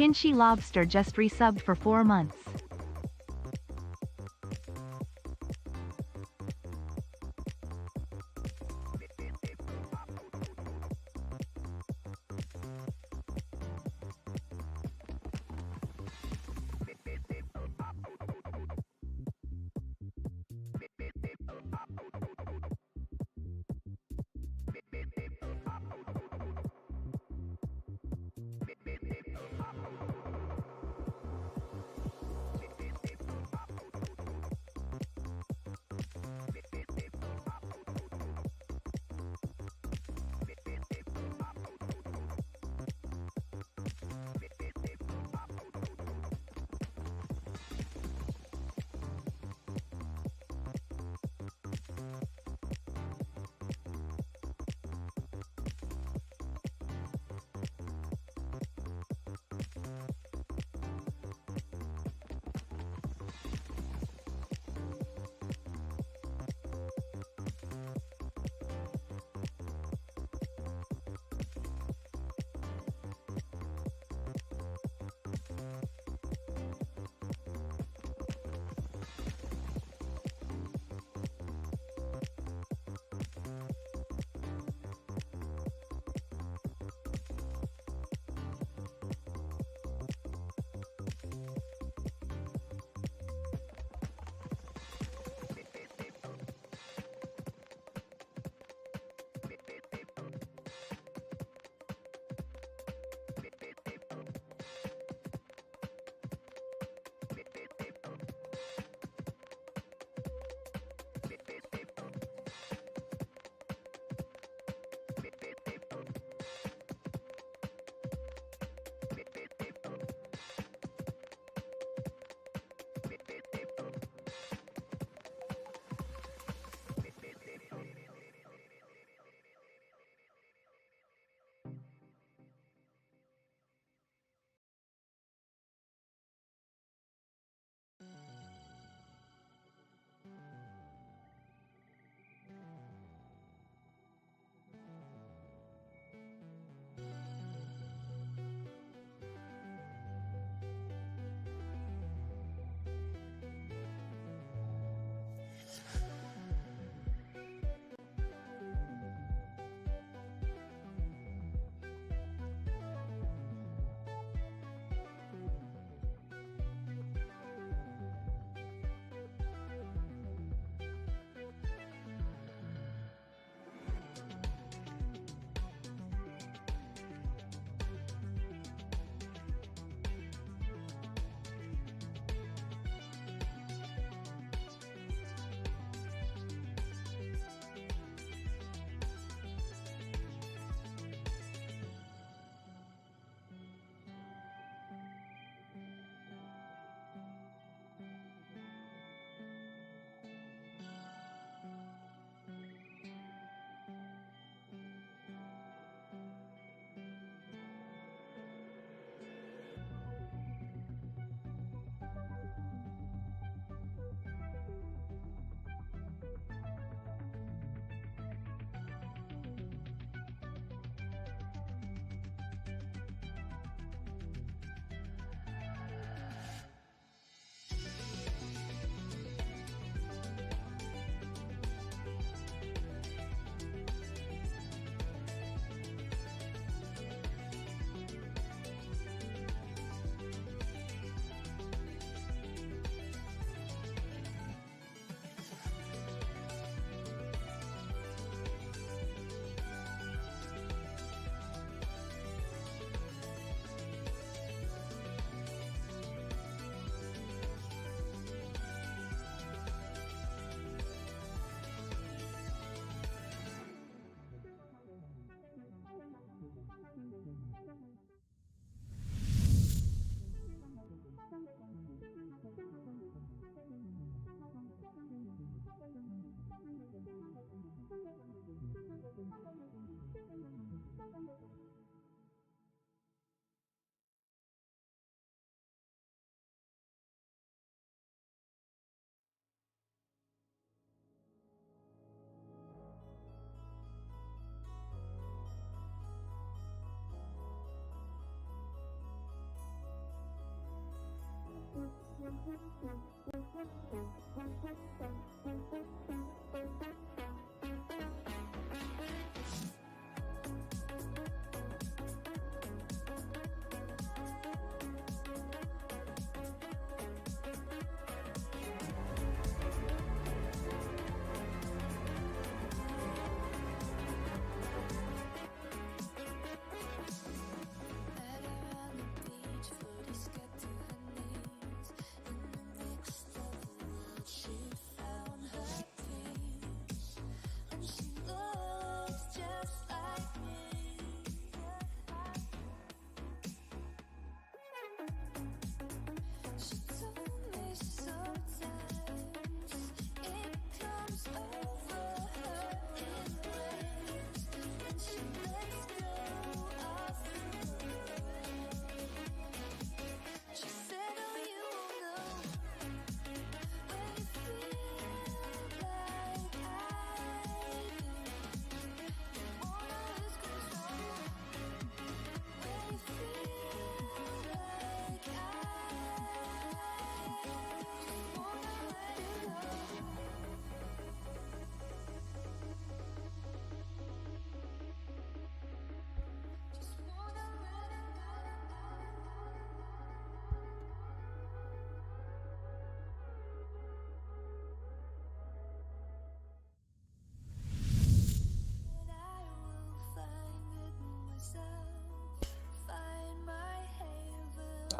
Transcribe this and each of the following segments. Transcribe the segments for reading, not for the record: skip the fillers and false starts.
Pinchy Lobster just resubbed for 4 months.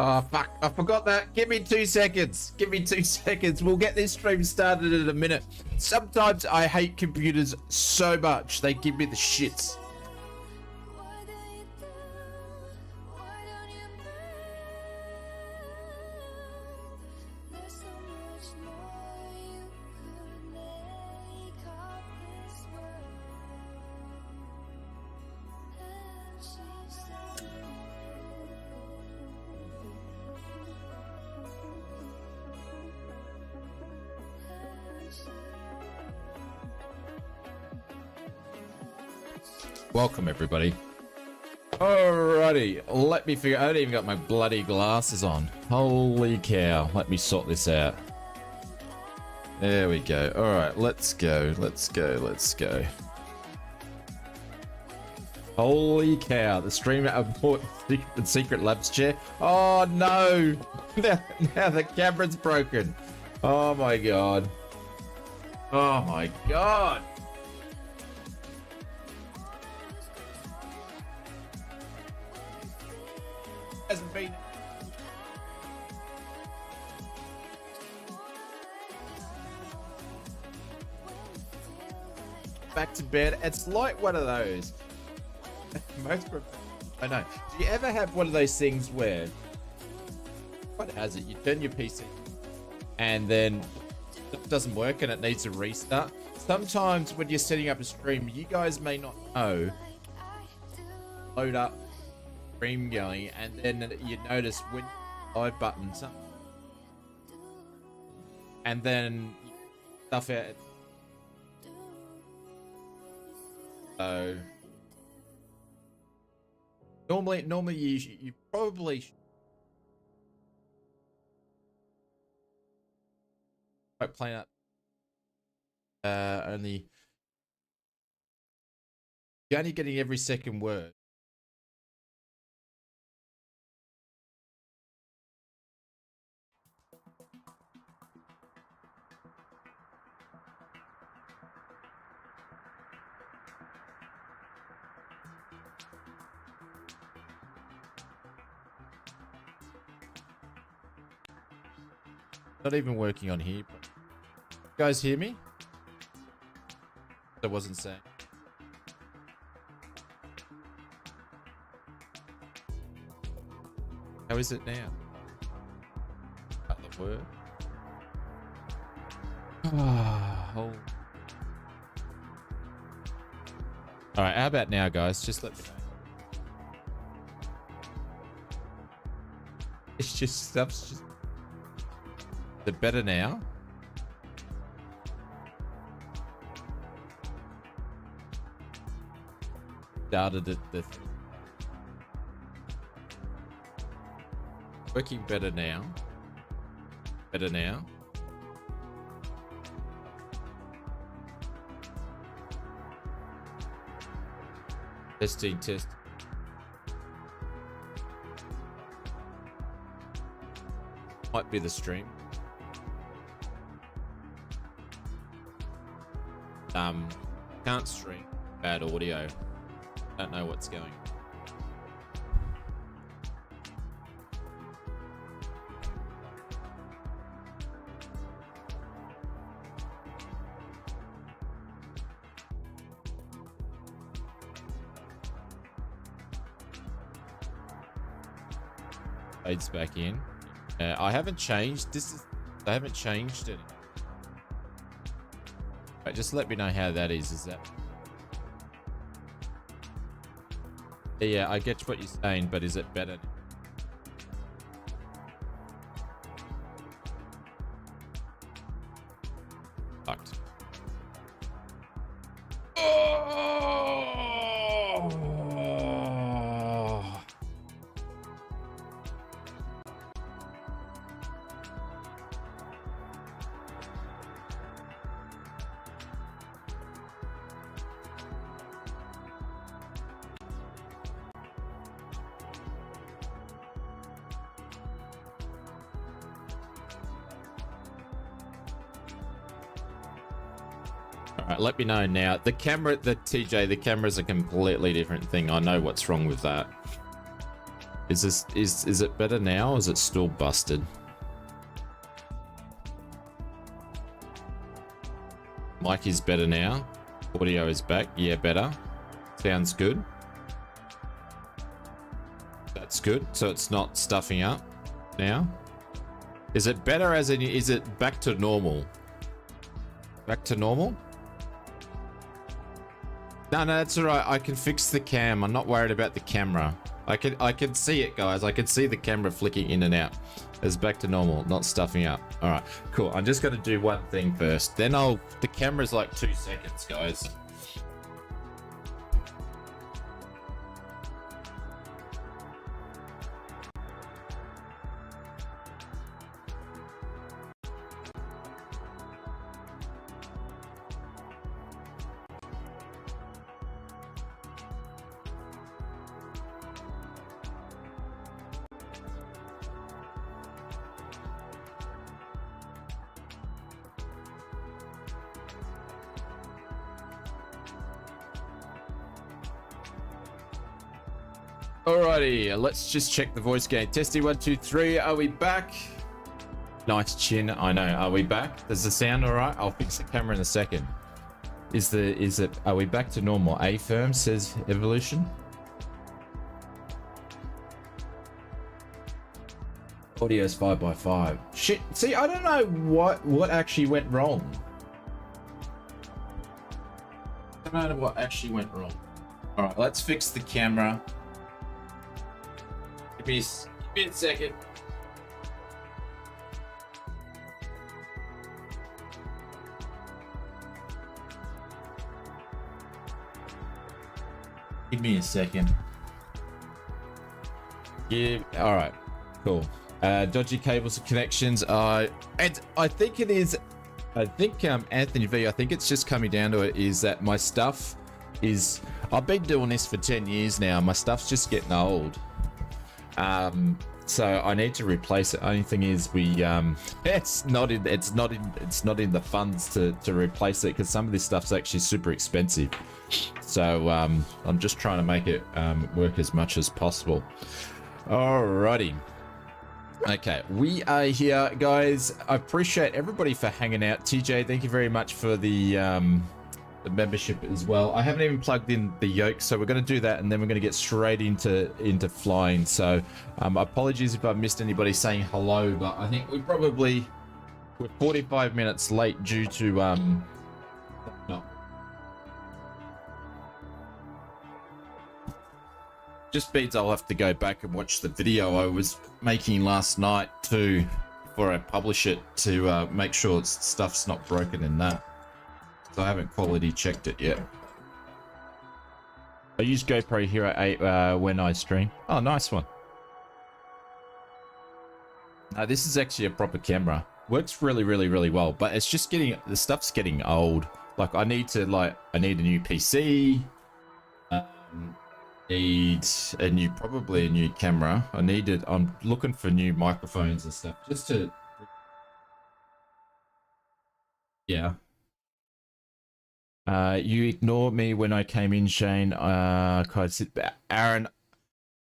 Oh, fuck. I forgot that. Give me 2 seconds. Give me 2 seconds. We'll get this stream started in a minute. Sometimes I hate computers so much. They give me the shits. Welcome, everybody. Alrighty, let me figure. I haven't even got my bloody glasses on. Holy cow. Let me sort this out. There we go. Alright, let's go. Let's go. Let's go. Holy cow. The streamer abort secret labs chair. Oh no. Now the camera's broken. Oh my god. Oh my god. Hasn't been back to bed. It's like one of those. I know. Do you ever have one of those things where what has it? You turn your PC and then it doesn't work and it needs a restart. Sometimes when you're setting up a stream, you guys may not know. Load up stream going, and then you notice when live buttons up, and then stuff out. So normally you probably quite playing up only you're only getting every second word. Not even working on here. But you guys hear me? I wasn't saying. How is it now? The word. Oh. All right. How about now, guys? Just let me know. It's just stuff's just. Is it better now? Started at the working better now. Better now. Testing, test. Might be the stream. Can't stream. Bad audio. Don't know what's going on. Fades back in. I haven't changed. I haven't changed it. Right, just let me know how that is. Is that? Yeah, I get what you're saying, but is it better? Fucked. Alright, let me know now. The camera, the TJ, the camera's a completely different thing. I know what's wrong with that. Is it better now or is it still busted? Mic is better now. Audio is back. Yeah, better. Sounds good. That's good. So it's not stuffing up now. Is it better as in, is it back to normal? Back to normal? No, that's all right. I can fix the cam. I'm not worried about the camera. I can see it, guys. I can see the camera flicking in and out. It's back to normal, not stuffing up. All right, cool. I'm just going to do one thing first. Then the camera's like 2 seconds, guys. Alrighty, let's just check the voice gain. Testy 1, 2, 3. Are we back? Nice chin. I know. Are we back? Does the sound all right? I'll fix the camera in a second. Are we back to normal? A firm says evolution. Audio's 5x5. Shit. See, I don't know what actually went wrong. I don't know what actually went wrong. All right, let's fix the camera. Give me a second. Give me a second. All right, cool. Dodgy cables and connections. And I think it is. I think Anthony V. I think it's just coming down to it is that my stuff is. I've been doing this for 10 years now. My stuff's just getting old. So I need to replace it. Only thing is it's not in the funds to replace it because some of this stuff's actually super expensive. So I'm just trying to make it work as much as possible. Alrighty. Okay, we are here, guys. I appreciate everybody for hanging out. TJ, thank you very much for the membership as well. I haven't even plugged in the yoke, so we're going to do that and then we're going to get straight into flying. So apologies if I've missed anybody saying hello, but I think we're 45 minutes late due to no. Just means I'll have to go back and watch the video I was making last night too before I publish it to make sure stuff's not broken in that. So I haven't quality checked it yet. I use GoPro Hero 8 when I stream. Oh, nice one. This is actually a proper camera. Works really, really, really well. But it's just the stuff's getting old. Like I need a new PC. Need probably a new camera. I'm looking for new microphones and stuff just to. Yeah. You ignored me when I came in, Shane. Aaron,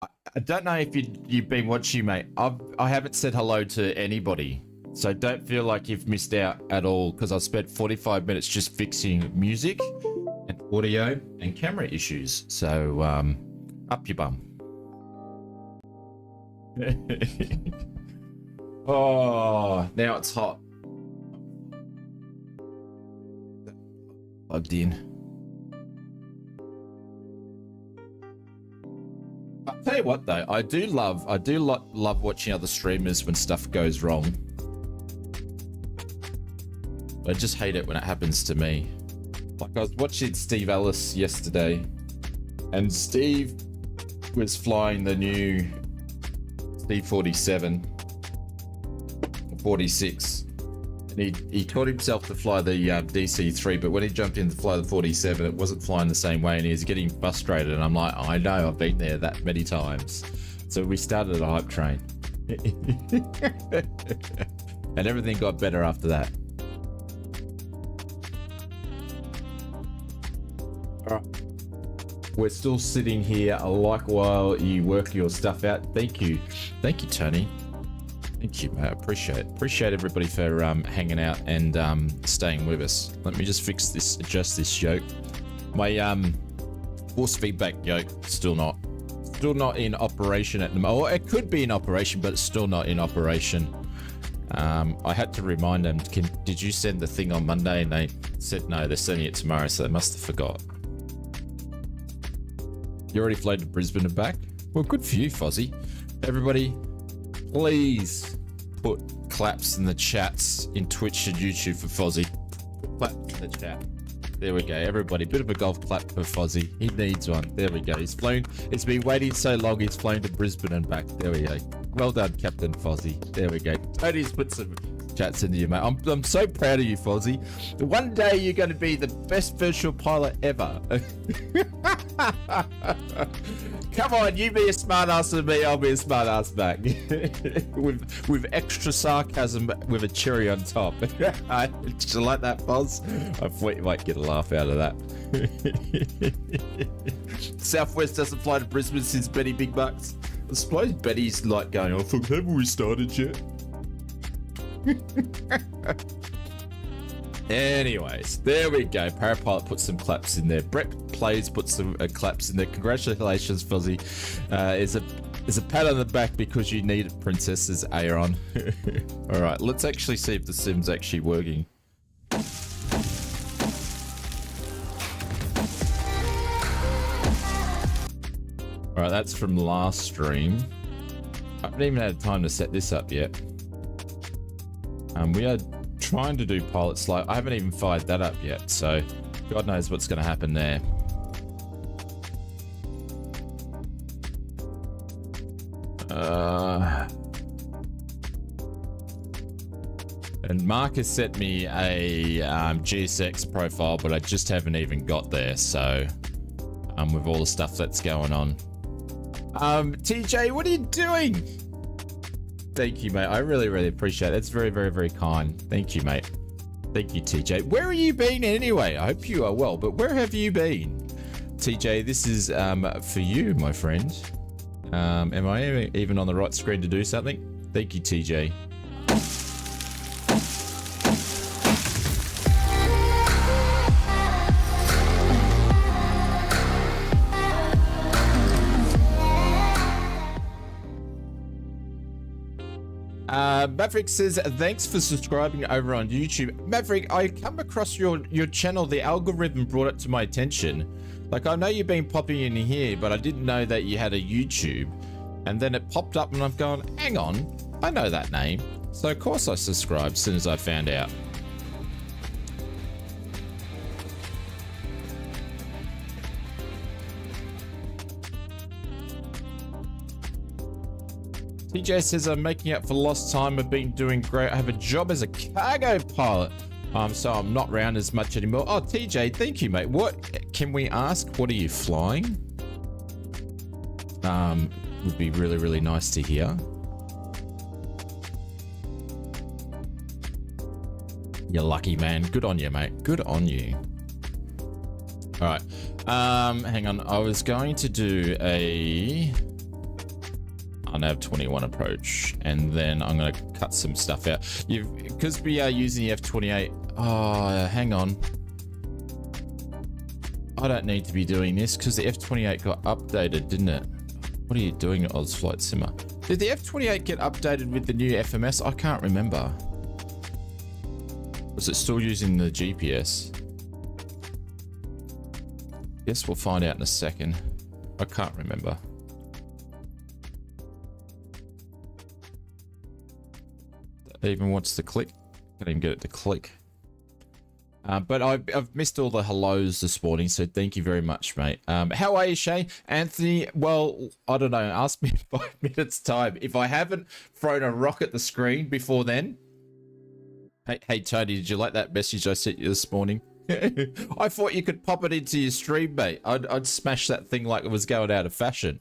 I don't know if you've been watching, mate. I haven't said hello to anybody, so don't feel like you've missed out at all because I spent 45 minutes just fixing music and audio and camera issues. So up your bum. Oh, now it's hot. Plugged in. I'll tell you what though, I do love watching other streamers when stuff goes wrong. I just hate it when it happens to me. Like I was watching Steve Ellis yesterday, and Steve was flying the new Steve 47, 46. And he taught himself to fly the DC-3, but when he jumped in to fly the 47, it wasn't flying the same way, and he was getting frustrated. And I'm like, I know, I've been there that many times. So we started a hype train. And everything got better after that. All right. We're still sitting here like while you work your stuff out. Thank you, Tony. Thank you, mate. Appreciate everybody for hanging out and staying with us. Let me just adjust this yoke. My force feedback yoke still not in operation at the moment. Or it could be in operation, but it's still not in operation. I had to remind them, did you send the thing on Monday? And they said no, they're sending it tomorrow, so they must have forgot. You already flown to Brisbane and back? Well, good for you, Fozzie. Everybody, please put claps in the chats in Twitch and YouTube for Fozzie. Clap in the chat. There we go. Everybody, bit of a golf clap for Fozzie. He needs one. There we go. He's flown. It's been waiting so long. He's flown to Brisbane and back. There we go. Well done, Captain Fozzie. There we go. Tony's put some chats into you, mate. I'm so proud of you, Fozzie. One day you're going to be the best virtual pilot ever. Come on, you be a smart ass to me, I'll be a smart ass back. with extra sarcasm with a cherry on top. Did you like that, Foz? I thought you might get a laugh out of that. Southwest doesn't fly to Brisbane since Betty Big Bucks. I suppose Betty's like going, oh, fuck, haven't we started yet? Anyways, there we go. Parapilot put some claps in there. Brett Plays put some claps in there. Congratulations, Fuzzy. It's a pat on the back because you need it, Princess's Aaron. All right, let's actually see if the sim's actually working. All right, that's from last stream. I haven't even had time to set this up yet. We are trying to do pilot slow. I haven't even fired that up yet, so God knows what's going to happen there. And Mark has sent me a GSX profile, but I just haven't even got there, so with all the stuff that's going on. TJ, what are you doing? Thank you, mate. I really, really appreciate it. It's very, very, very kind. Thank you, mate. Thank you, TJ. Where have you been anyway? I hope you are well, but where have you been? TJ, this is for you, my friend. Am I even on the right screen to do something? Thank you, TJ. Maverick says, thanks for subscribing over on YouTube. Maverick, I come across your channel. The algorithm brought it to my attention. Like, I know you've been popping in here, but I didn't know that you had a YouTube. And then it popped up and I'm going, hang on, I know that name. So of course I subscribed as soon as I found out. TJ says, I'm making up for lost time. I've been doing great. I have a job as a cargo pilot. So I'm not around as much anymore. Oh, TJ, thank you, mate. What can we ask? What are you flying? Would be really, really nice to hear. You're lucky, man. Good on you, mate. Good on you. All right. Hang on. I was going to do a nav 21 approach, and then I'm going to cut some stuff out. Because we are using the F28. Oh, hang on. I don't need to be doing this because the F28 got updated, didn't it? What are you doing, ausflightsimmer? Did the F28 get updated with the new FMS? I can't remember. Was it still using the GPS? Guess we'll find out in a second. I can't remember. It even wants to click. Can't even get it to click. But I've missed all the hellos this morning, so thank you very much, mate. How are you, Shay? Anthony, well, I don't know. Ask me in 5 minutes' time. If I haven't thrown a rock at the screen before then. Hey, Tony, did you like that message I sent you this morning? I thought you could pop it into your stream, mate. I'd smash that thing like it was going out of fashion.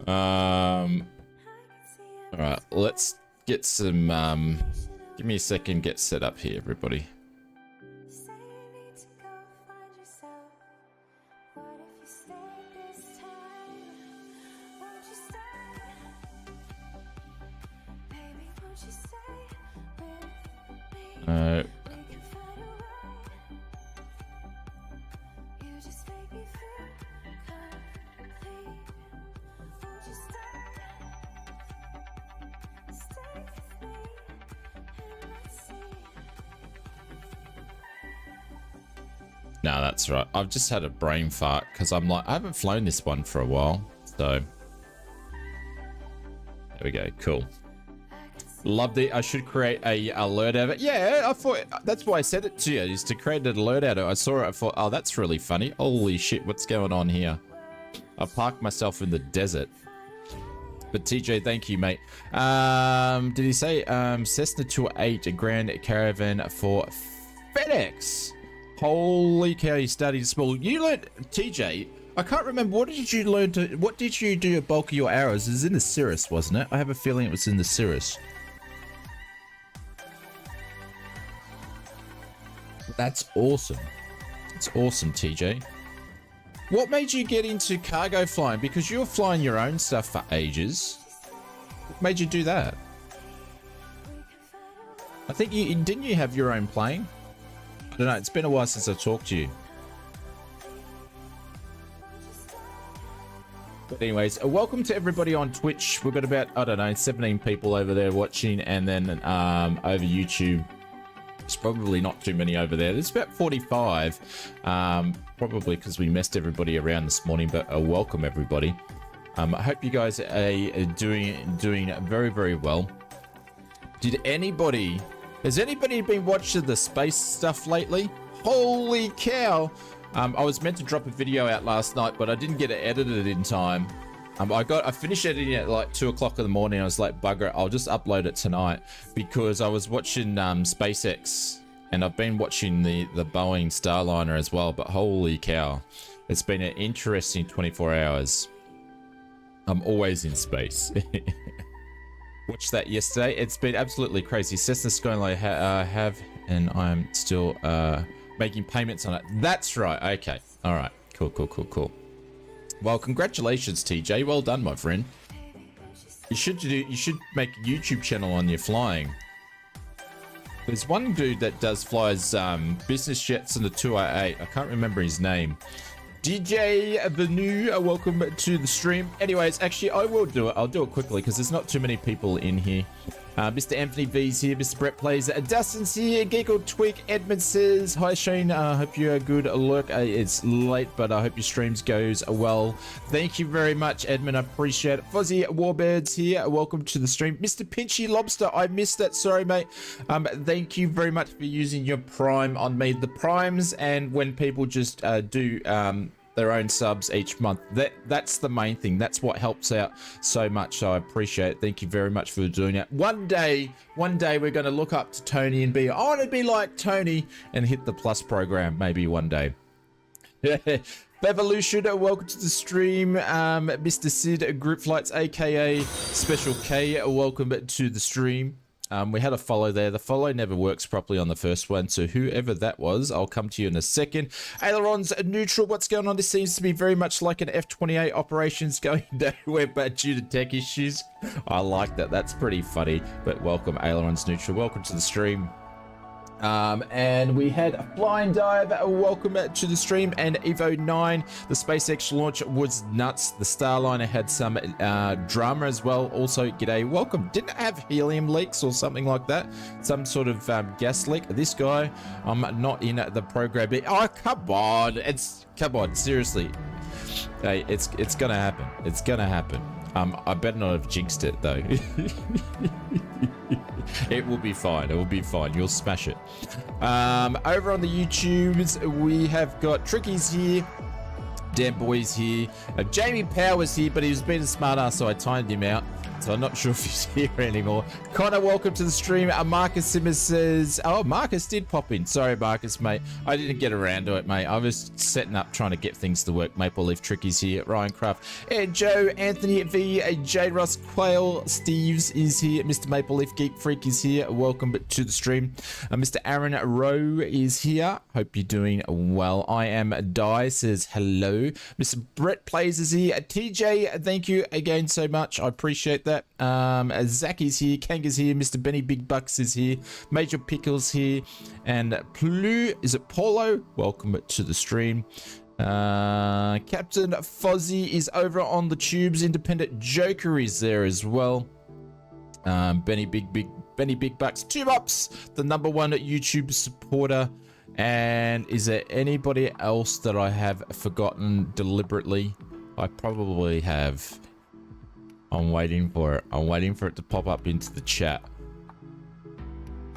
All right, let's get some... give me a second, get set up here, everybody. No, that's right. I've just had a brain fart because I'm like, I haven't flown this one for a while. So there we go. Cool. Loved it. I should create a alert out of it. Yeah, I thought that's why I said it to you, is to create an alert out of it. I saw it. I thought, oh, that's really funny. Holy shit, what's going on here? I parked myself in the desert. But TJ, thank you, mate. Did he say Cessna 208, a Grand Caravan for FedEx? Holy cow, you studied small. You learned, TJ, I can't remember, what did you learn to, what did you do a bulk of your hours? It was in the Cirrus, wasn't it? I have a feeling it was in the Cirrus. That's awesome. That's awesome, TJ. What made you get into cargo flying? Because you were flying your own stuff for ages. What made you do that? I think you, didn't you have your own plane? I don't know, it's been a while since I talked to you. But anyways, welcome to everybody on Twitch. We've got about, I don't know, 17 people over there watching, and then over YouTube, it's probably not too many over there. There's about 45, probably because we messed everybody around this morning, but welcome everybody. I hope you guys are doing very, very well. Has anybody been watching the space stuff lately? Holy cow! I was meant to drop a video out last night, but I didn't get it edited in time. I finished editing it at like 2 o'clock in the morning. I was like, bugger it, I'll just upload it tonight, because I was watching SpaceX, and I've been watching the Boeing Starliner as well. But holy cow, it's been an interesting 24 hours. I'm always in space. Watched that yesterday. It's been absolutely crazy. Cessna Skyline have, and I'm still making payments on it. That's right. Okay. All right. Cool. Well, congratulations, TJ. Well done, my friend. You should make a YouTube channel on your flying. There's one dude that does flies business jets in the 208. I can't remember his name. DJ Venu, welcome to the stream. Anyways, actually, I will do it. I'll do it quickly because there's not too many people in here. Mr. Anthony V's here. Mr. Brett plays. Dustin's here. Giggle Twig. Edmund says, hi, Shane. Hope you're good. Look, it's late, but I hope your streams goes well. Thank you very much, Edmund. I appreciate it. Fuzzy Warbirds here. Welcome to the stream. Mr. Pinchy Lobster, I missed that. Sorry, mate. Thank you very much for using your Prime on me. The Primes, and when people just do their own subs each month. That's the main thing. That's what helps out so much. So I appreciate it. Thank you very much for doing that. One day we're going to look up to Tony and I want to be like Tony and hit the plus program maybe one day. Bevolution, welcome to the stream. Mr. Sid, Group Flights, aka Special K, welcome to the stream. We had a follow there. The follow never works properly on the first one, so whoever that was, I'll come to you in a second. Ailerons neutral. What's going on? This seems to be very much like an F28 operations going nowhere but due to tech issues. I like that. That's pretty funny. But welcome, Ailerons neutral. Welcome to the stream. And we had a Flying Dive, welcome to the stream, and Evo 9, the SpaceX launch was nuts. The Starliner had some drama as well. Also, g'day, welcome. Didn't it have helium leaks or something like that? Some sort of gas leak. This guy, I'm not in the program. Oh, come on. Come on, seriously. Hey, it's gonna happen. It's gonna happen. I better not have jinxed it though. It will be fine. It will be fine. You'll smash it. Over on the YouTubes, we have got Tricky's here. Dan Boy's here. Jamie Powers here, but he was being a smart ass, so I timed him out. So I'm not sure if he's here anymore. Connor, welcome to the stream. Marcus Simmers says, oh, Marcus did pop in. Sorry, Marcus, mate. I didn't get around to it, mate. I was setting up, trying to get things to work. Maple Leaf Tricky's here. Ryan Craft. And Joe, Anthony V, J. Ross Quayle, Steves is here. Mr. Maple Leaf Geek Freak is here. Welcome to the stream. Mr. Aaron Rowe is here. Hope you're doing well. I am Di says hello. Mr. Brett Plays is here. TJ, thank you again so much. I appreciate that. Zach is here, Kanga's here, Mr. Benny Big Bucks is here, Major Pickles here, and is it Polo? Welcome to the stream. Captain Fozzie is over on the tubes. Independent Joker is there as well. Benny Big Bucks, 2 ups, the #1 YouTube supporter. And is there anybody else that I have forgotten deliberately? I probably have. I'm waiting for it. I'm waiting for it to pop up into the chat.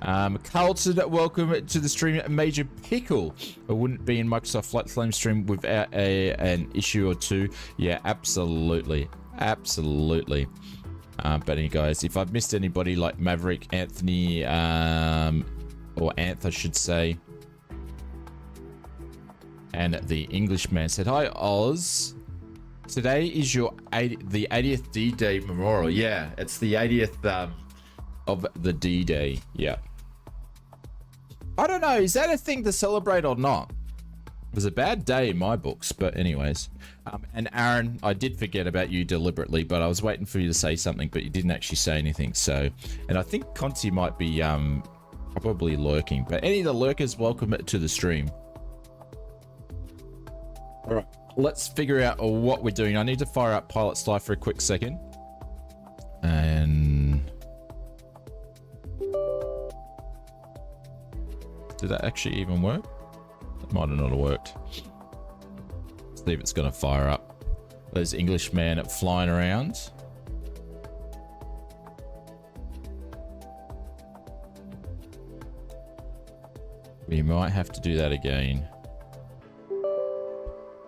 Carlton, welcome to the stream. Major Pickle. I wouldn't be in Microsoft Flight Flame stream without an issue or two. Yeah, absolutely. Absolutely. But anyway, guys, if I've missed anybody like Maverick, Anthony, or Anth, I should say, and the Englishman said, hi, Oz. Today is the 80th D-Day memorial. Yeah, it's the 80th of the D-Day. Yeah. I don't know. Is that a thing to celebrate or not? It was a bad day in my books, but anyways. And Aaron, I did forget about you deliberately, but I was waiting for you to say something, but you didn't actually say anything. So, and I think Conti might be probably lurking. But any of the lurkers, welcome to the stream. All right. Let's figure out what we're doing. I need to fire up Pilot's Life for a quick second. And did that actually even work? That might have not worked. Let's see if it's going to fire up. Those Englishmen flying around. We might have to do that again.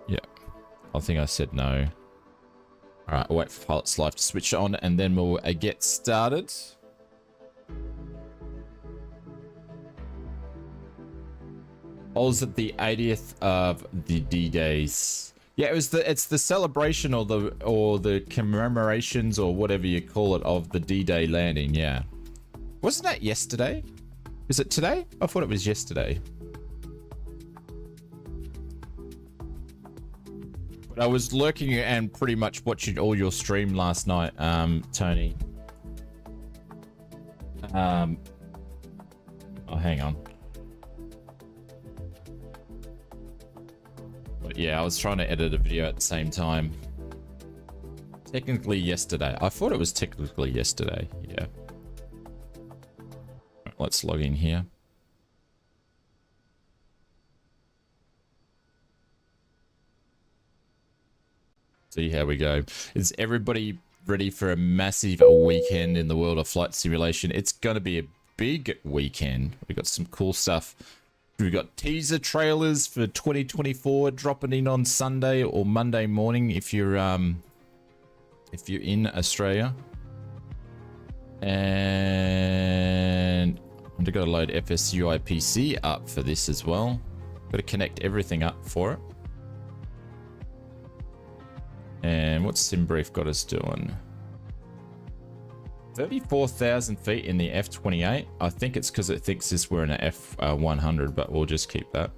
Yeah. I think I said no. All right, I'll wait for Pilot's Life to switch on and then we'll get started. Oh, is it the 80th of the D-Days? Yeah, it's the celebration or the commemorations or whatever you call it of the D-Day landing. Yeah, wasn't that yesterday? Is it today? I thought it was yesterday. But I was lurking and pretty much watching all your stream last night, Tony. Oh, hang on. But yeah, I was trying to edit a video at the same time. Technically yesterday. I thought it was technically yesterday. Yeah. Let's log in here. See how we go. Is everybody ready for a massive weekend in the world of flight simulation? It's going to be a big weekend. We got some cool stuff We've got teaser trailers for 2024 dropping in on Sunday or Monday morning if you're in Australia. And I'm gonna load FSUI PC up for this as well. Got to connect everything up for it. And what's SimBrief got us doing? 34,000 feet in the F28. I think it's because it thinks we're in an F100, but we'll just keep that.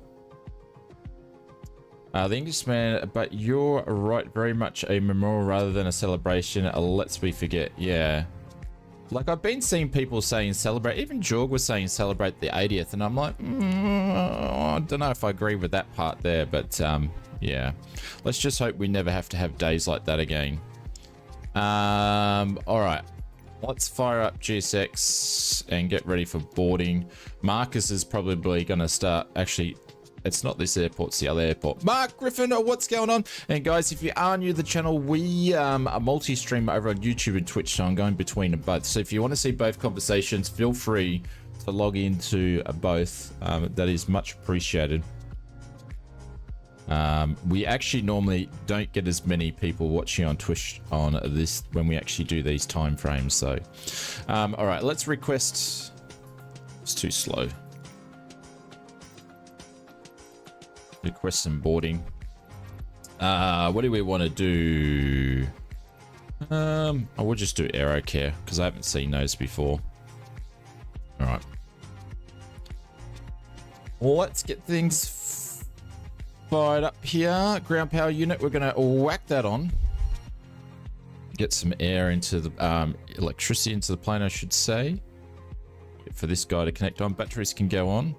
The Englishman, but you're right, very much a memorial rather than a celebration. Lest we forget, yeah. Like, I've been seeing people saying celebrate, even Jorg was saying celebrate the 80th, and I'm like, I don't know if I agree with that part there, but yeah. Let's just hope we never have to have days like that again. Alright. Let's fire up GSX and get ready for boarding. Marcus is probably going to start, actually, it's not this airport, it's the other airport. Mark Griffin, what's going on? And guys, if you are new to the channel, we are multi-stream over on YouTube and Twitch, so I'm going between both. So if you want to see both conversations, feel free to log into both. That is much appreciated. We actually normally don't get as many people watching on Twitch on this when we actually do these time frames. So, all right, let's request. It's too slow. Request some boarding. What do we want to do? I will just do AeroCare because I haven't seen those before. All right. Well, let's get things fired up here. Ground power unit, we're going to whack that on. Get some air into the electricity into the plane, I should say. Wait for this guy to connect on. Batteries can go on.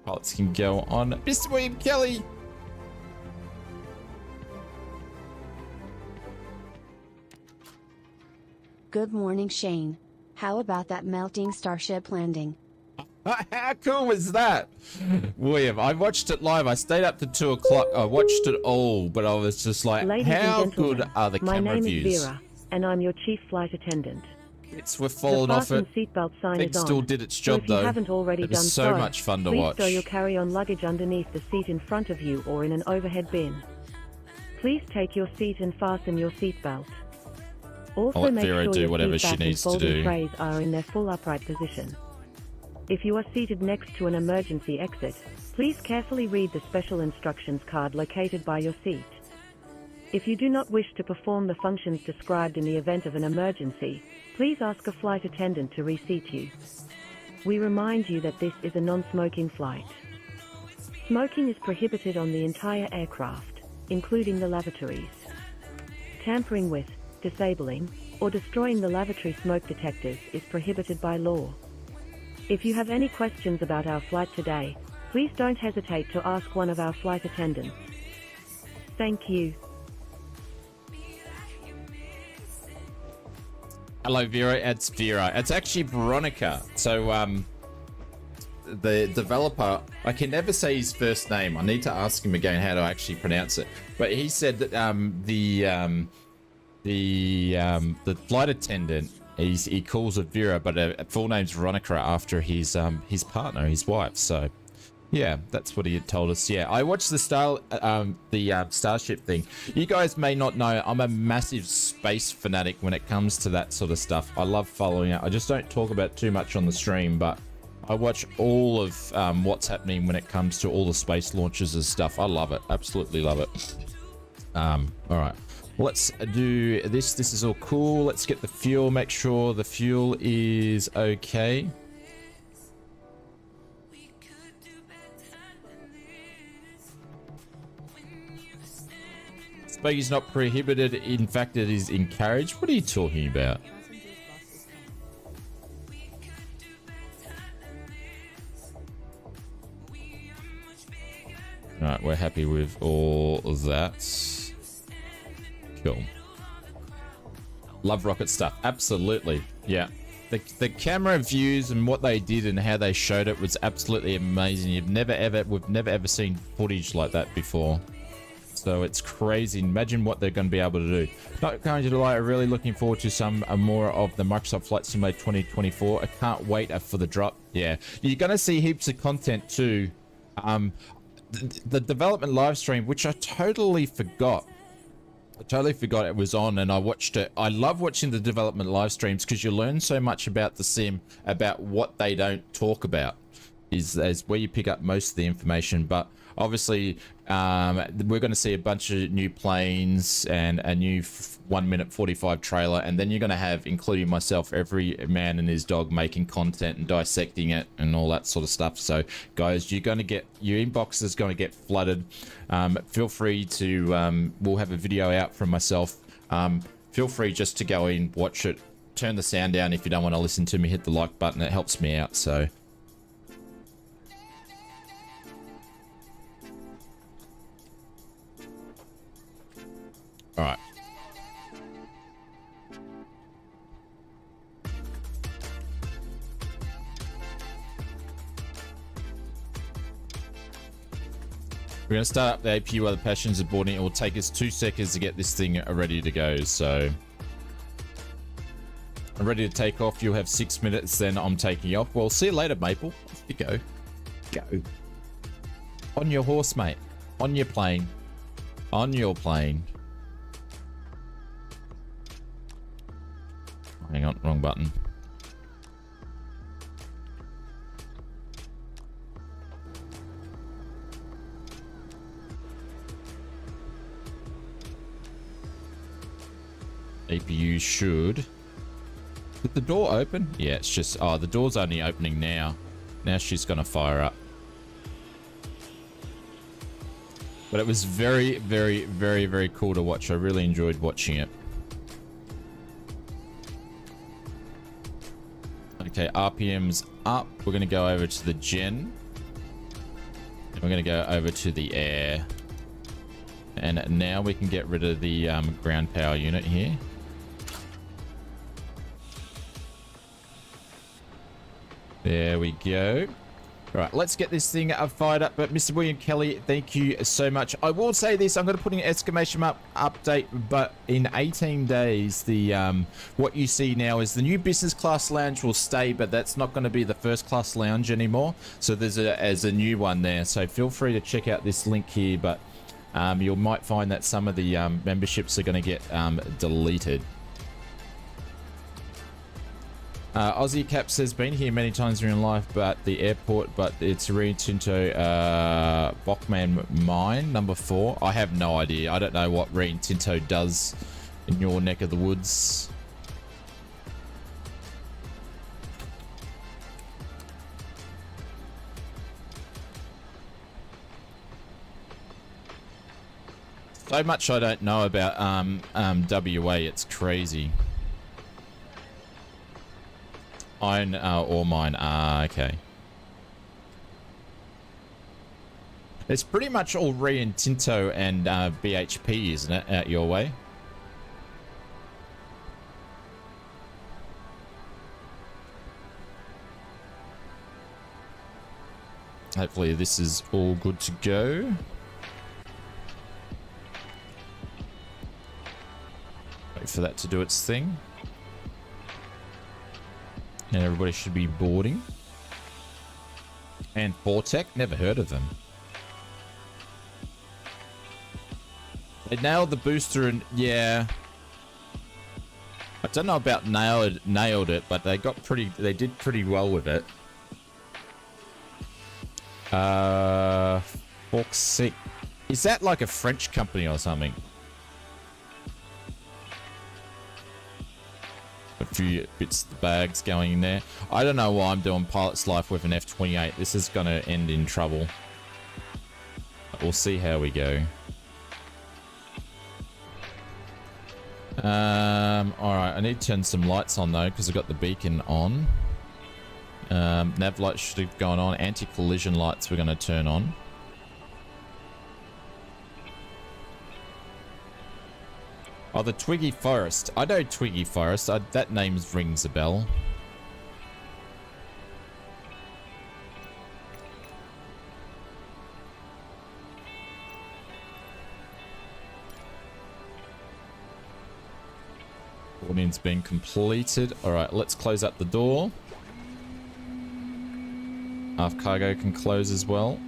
Pilots can go on. Mr. William Kelly! Good morning, Shane. How about that melting starship landing? How cool was that? William, I watched it live. I stayed up to 2 o'clock. I watched it all, but I was just like, Ladies how and gentlemen, good are the camera my name views? is Vera, and I'm your chief flight attendant. It's we're falling the off it. seatbelt sign It is on. still did its So job if you though. haven't already It was done so much fun to please watch. store your carry-on luggage underneath the seat in front of you or in an overhead bin. Please take your seat and fasten your seatbelt. Also, I'll let make Vera sure do your whatever seat she back and needs to folding do. trays are in their full upright position. If you are seated next to an emergency exit, please carefully read the special instructions card located by your seat. If you do not wish to perform the functions described in the event of an emergency, please ask a flight attendant to reseat you. We remind you that this is a non-smoking flight. Smoking is prohibited on the entire aircraft, including the lavatories. Tampering with, disabling, or destroying the lavatory smoke detectors is prohibited by law. If you have any questions about our flight today, please don't hesitate to ask one of our flight attendants. Thank you. Hello, Vera. It's Vera. It's actually Veronica. So, the developer, I can never say his first name. I need to ask him again how to actually pronounce it. But he said that the flight attendant, he calls it Vera, but a full name's Veronica after his partner, his wife. So, yeah, that's what he had told us. Yeah, I watched the Starship thing. You guys may not know, I'm a massive space fanatic when it comes to that sort of stuff. I love following it. I just don't talk about it too much on the stream, but I watch all of what's happening when it comes to all the space launches and stuff. I love it. Absolutely love it. All right. Let's do this. This is all cool. Let's get the fuel. Make sure the fuel is okay. Smoking is not prohibited. In fact, it is encouraged. What are you talking about? All right, we're happy with all of that. Cool. Love rocket stuff. Absolutely. Yeah. The camera views and what they did and how they showed it was absolutely amazing. We've never ever seen footage like that before. So it's crazy. Imagine what they're going to be able to do. Not going to lie, I'm really looking forward to some more of the Microsoft Flight Simulator 2024. I can't wait for the drop. Yeah, you're going to see heaps of content too. The development live stream, which I totally forgot. I totally forgot it was on, and I watched it. I love watching the development live streams because you learn so much about the sim, about what they don't talk about. Is where you pick up most of the information. But obviously, we're going to see a bunch of new planes and a new 1 minute 45 trailer, and then you're going to have, including myself, every man and his dog making content and dissecting it and all that sort of stuff. So guys, you're going to get, your inbox is going to get flooded. Feel free to, we'll have a video out from myself. Feel free just to go in, watch it, turn the sound down if you don't want to listen to me, hit the like button, it helps me out. So all right. We're going to start up the APU while the passengers are boarding. It will take us 2 seconds to get this thing ready to go. So I'm ready to take off. You'll have 6 minutes, then I'm taking off. Well, see you later, Maple. Off you go. Go. On your horse, mate. On your plane. On your plane. Hang on, wrong button. APU should. Did the door open? Yeah, it's just, oh, the door's only opening now. Now she's gonna fire up. But it was very, very, very, very cool to watch. I really enjoyed watching it. Okay, RPM's up. We're going to go over to the gen. And we're going to go over to the air. And now we can get rid of the ground power unit here. There we go. All right, let's get this thing fired up. But Mr. William Kelly, thank you so much. I will say this, I'm going to put an exclamation mark update, but in 18 days, the what you see now is the new business class lounge will stay, but that's not going to be the first class lounge anymore. So there's a new one there. So feel free to check out this link here, but you might find that some of the memberships are going to get deleted. Aussie Cap says, been here many times in real life, but the airport, but it's Rio Tinto Bachman Mine, number 4. I have no idea. I don't know what Rio Tinto does in your neck of the woods. So much I don't know about WA, it's crazy. Iron ore mine. Okay. It's pretty much all Rio Tinto and BHP, isn't it, out your way? Hopefully this is all good to go. Wait for that to do its thing. And everybody should be boarding. And Fortec, never heard of them. They nailed the booster, and yeah, I don't know about nailed it, but they did pretty well with it. Fortec, is that like a French company or something? A few bits of the bags going in there. I don't know why I'm doing pilot's life with an F28. This is going to end in trouble. But we'll see how we go. Alright, I need to turn some lights on though, because I've got the beacon on. Nav lights should have gone on. Anti-collision lights we're going to turn on. Oh, the Twiggy Forest. I know Twiggy Forest. That name rings a bell. Boarding's been completed. All right, let's close up the door. Aft cargo can close as well.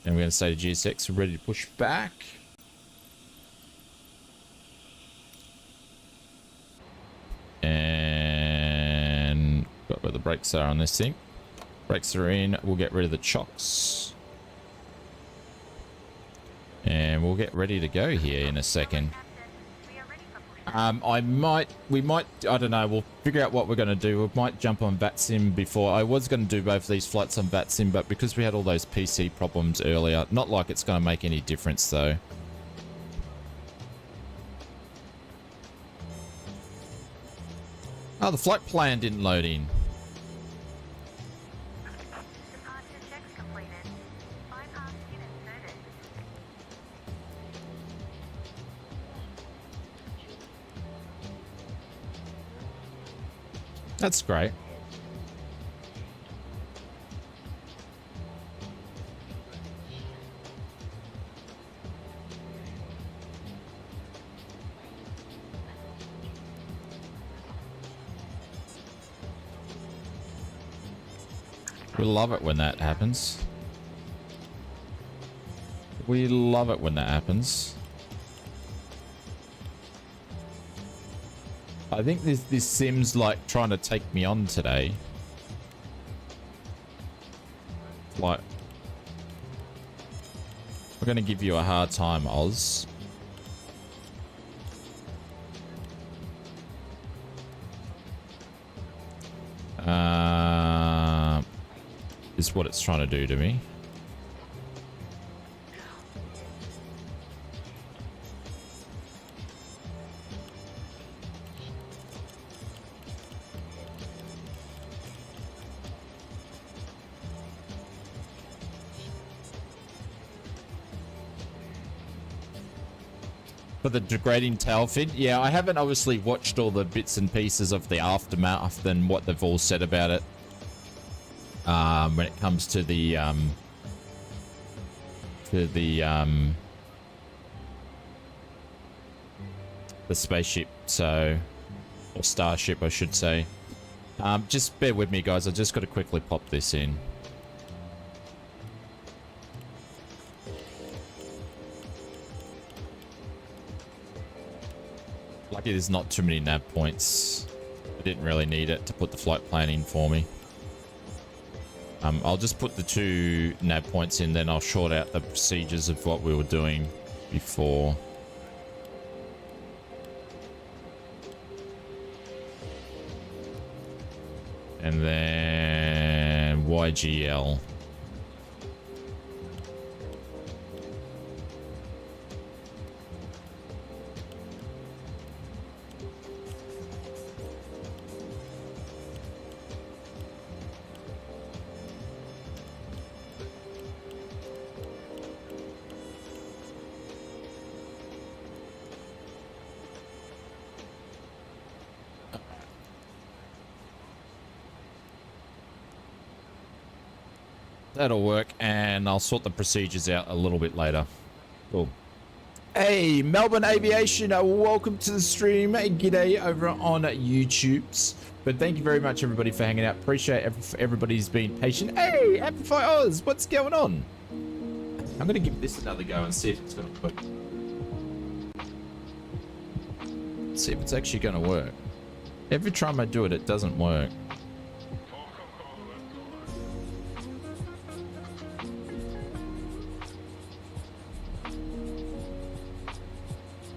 And we're going to say to GSX, we're ready to push back. And got where the brakes are on this thing. Brakes are in. We'll get rid of the chocks. And we'll get ready to go here in a second. I don't know, we'll figure out what we're going to do. We might jump on VATSIM before. I was going to do both of these flights on VATSIM, but because we had all those PC problems earlier, not like it's going to make any difference though. Oh, the flight plan didn't load in. That's great. We love it when that happens. We love it when that happens. I think this sim's like trying to take me on today. Like, we're going to give you a hard time, Oz. Is what it's trying to do to me. For the degrading tail fin, yeah, I haven't obviously watched all the bits and pieces of the aftermath and what they've all said about it. When it comes to the spaceship, so, or starship, I should say. Just bear with me, guys. I just got to quickly pop this in. Lucky there's not too many nav points. I didn't really need it to put the flight plan in for me. I'll just put the 2 nav points in, then I'll short out the procedures of what we were doing before. And then YGEL. That'll work, and I'll sort the procedures out a little bit later. Cool. Hey, Melbourne Aviation, welcome to the stream. G'day over on YouTube's. But thank you very much, everybody, for hanging out. Appreciate everybody's been patient. Hey, Amplify Oz, what's going on? I'm going to give this another go and see if it's going to work. See if it's actually going to work. Every time I do it, it doesn't work.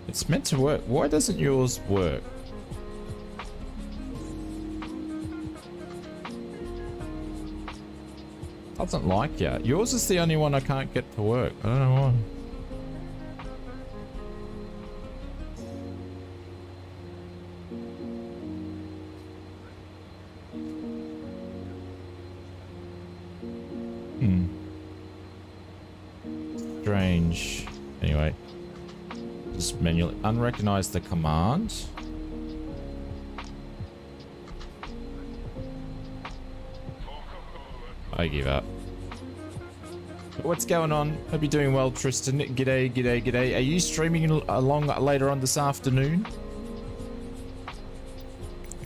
It's meant to work. Why doesn't yours work? Doesn't like you. Yours is the only one I can't get to work. I don't know why. Strange. Anyway. Just manually unrecognize the command. I give up. What's going on? Hope you're doing well, Tristan. G'day, g'day, g'day. Are you streaming along later on this afternoon?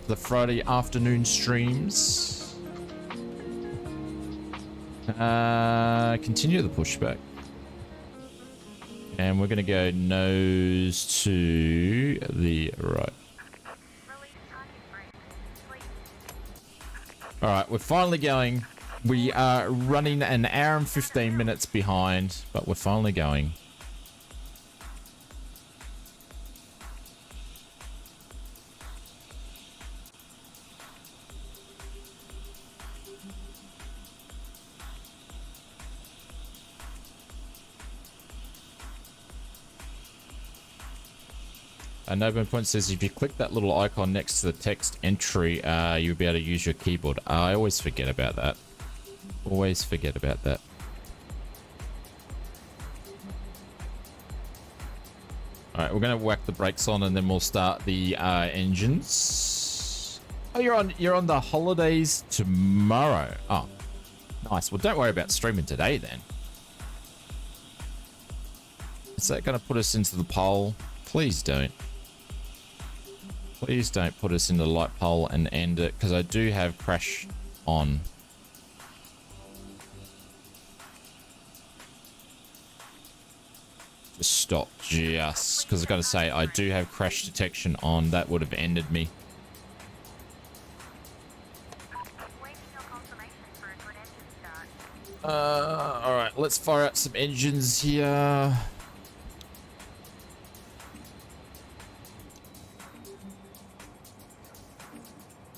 The Friday afternoon streams. Continue the pushback. And we're going to go nose to the right. All right, we're finally going. We are running an hour and 15 minutes behind, but we're finally going. Nobun Point says if you click that little icon next to the text entry, you'll be able to use your keyboard. I always forget about that. Always forget about that. Alright, we're gonna whack the brakes on and then we'll start the engines. Oh, you're on the holidays tomorrow. Oh, nice. Well, don't worry about streaming today then. Is that gonna put us into the pole? Please don't. Please don't put us into the light pole and end it, because I do have crash on. Just stop, just because I've got to say I do have crash detection on. That would have ended me. All right, let's fire up some engines here.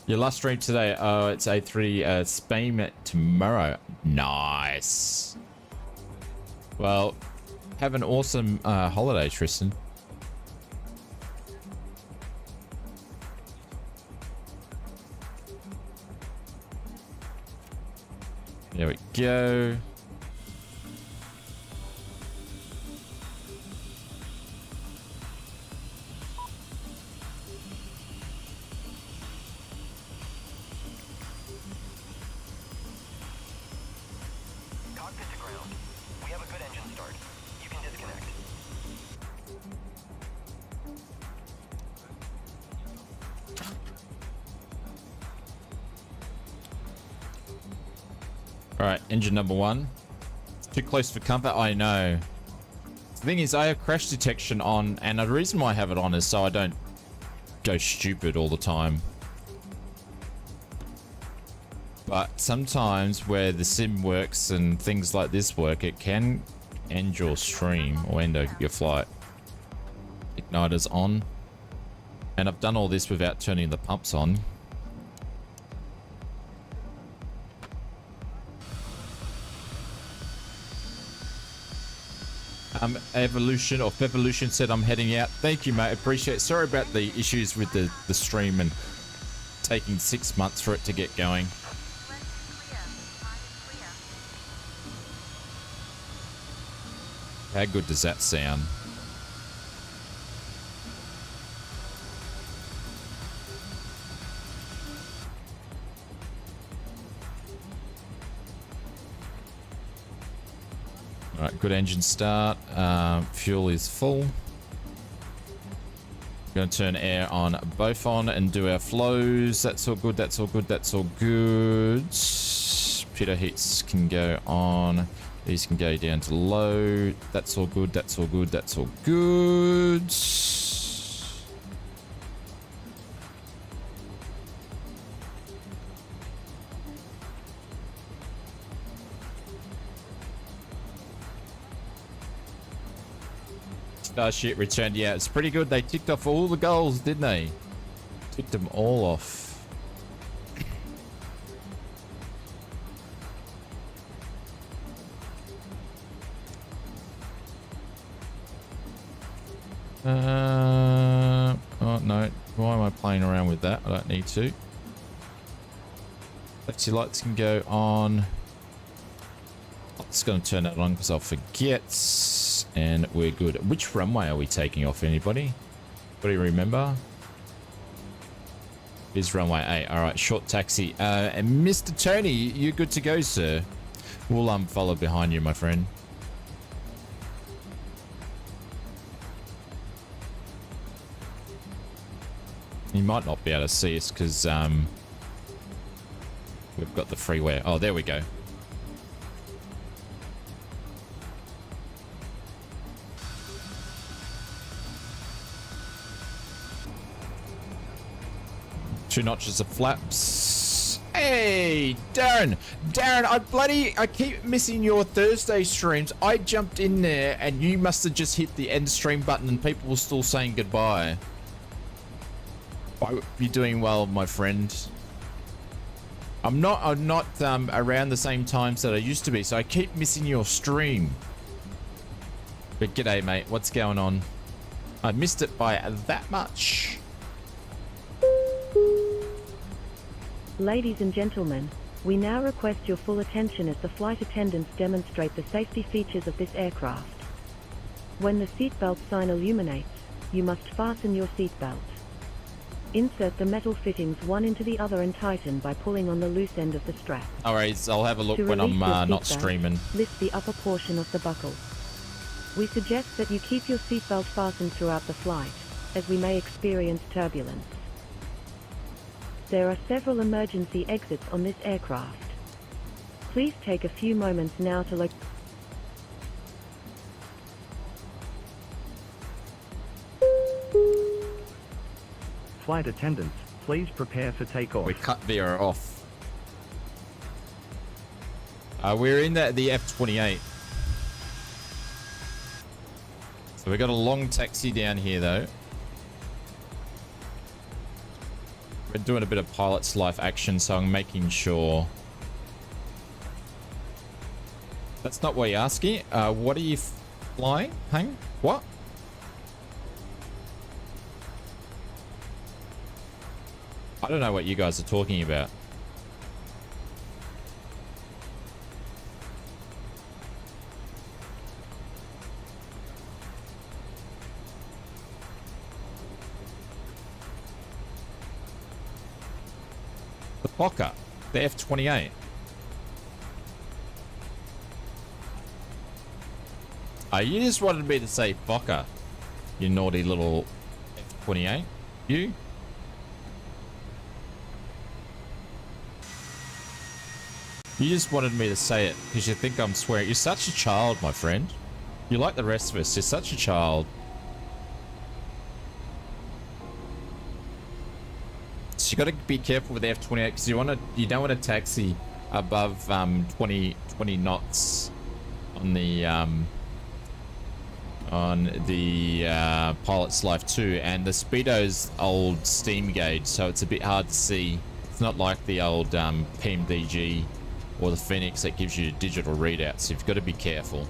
Your last stream today. Oh, it's A3 Spain tomorrow. Nice. Well, have an awesome holiday, Tristan. There we go. Alright, engine number one. It's too close for comfort, I know. The thing is, I have crash detection on, and the reason why I have it on is so I don't go stupid all the time. But sometimes where the sim works and things like this work, it can end your stream or end your flight. Igniter's on. And I've done all this without turning the pumps on. Evolution or Fevolution said I'm heading out. Thank you, mate. Appreciate it. Sorry about the issues with the stream and taking 6 months for it to get going. How good does that sound? Alright, good engine start. Fuel is full. Going to turn air on both on and do our flows. That's all good, that's all good, that's all good. Pitot heats can go on. These can go down to low. That's all good, that's all good, that's all good. Starship returned. Yeah, it's pretty good. They ticked off all the goals, didn't they? Ticked them all off. Oh no, why am I playing around with that? I don't need to. Flexi lights can go on. I'm just going to turn that on because I'll forget. And we're good. Which runway are we taking off? Anybody? What do you remember? Is runway 8. All right, short taxi. And Mr. Tony, you're good to go, sir. We'll follow behind you, my friend. You might not be able to see us because we've got the freeway. Oh, there we go. Two notches of flaps. Hey, Darren, I keep missing your Thursday streams. I jumped in there and you must have just hit the end stream button and people were still saying goodbye. I hope you're doing well, my friend. I'm not around the same times that I used to be, so I keep missing your stream. But g'day, mate. What's going on? I missed it by that much. Ladies and gentlemen, we now request your full attention as the flight attendants demonstrate the safety features of this aircraft. When the seatbelt sign illuminates, you must fasten your seatbelt. Insert the metal fittings one into the other and tighten by pulling on the loose end of the strap. Alright, I'll have a look when I'm not streaming. Lift the upper portion of the buckle. We suggest that you keep your seatbelt fastened throughout the flight, as we may experience turbulence. There are several emergency exits on this aircraft. Please take a few moments now to locate. Flight attendants, please prepare for takeoff. We cut Vera off. We're in the F28. So we got a long taxi down here though. We're doing a bit of pilot's life action, so I'm making sure. That's not what you're asking. What are you flying? Hang? What? I don't know what you guys are talking about. The Fokker, the F28. You just wanted me to say Fokker, you naughty little F28. You? You just wanted me to say it because you think I'm swearing. You're such a child, my friend. You're like the rest of us. You're such a child. So you got to be careful with the F28 because you don't want to taxi above 20 knots on the pilot's life 2, and the Speedo's old steam gauge, so it's a bit hard to see. It's not like the old PMDG or the Phoenix that gives you digital readouts, so you've got to be careful.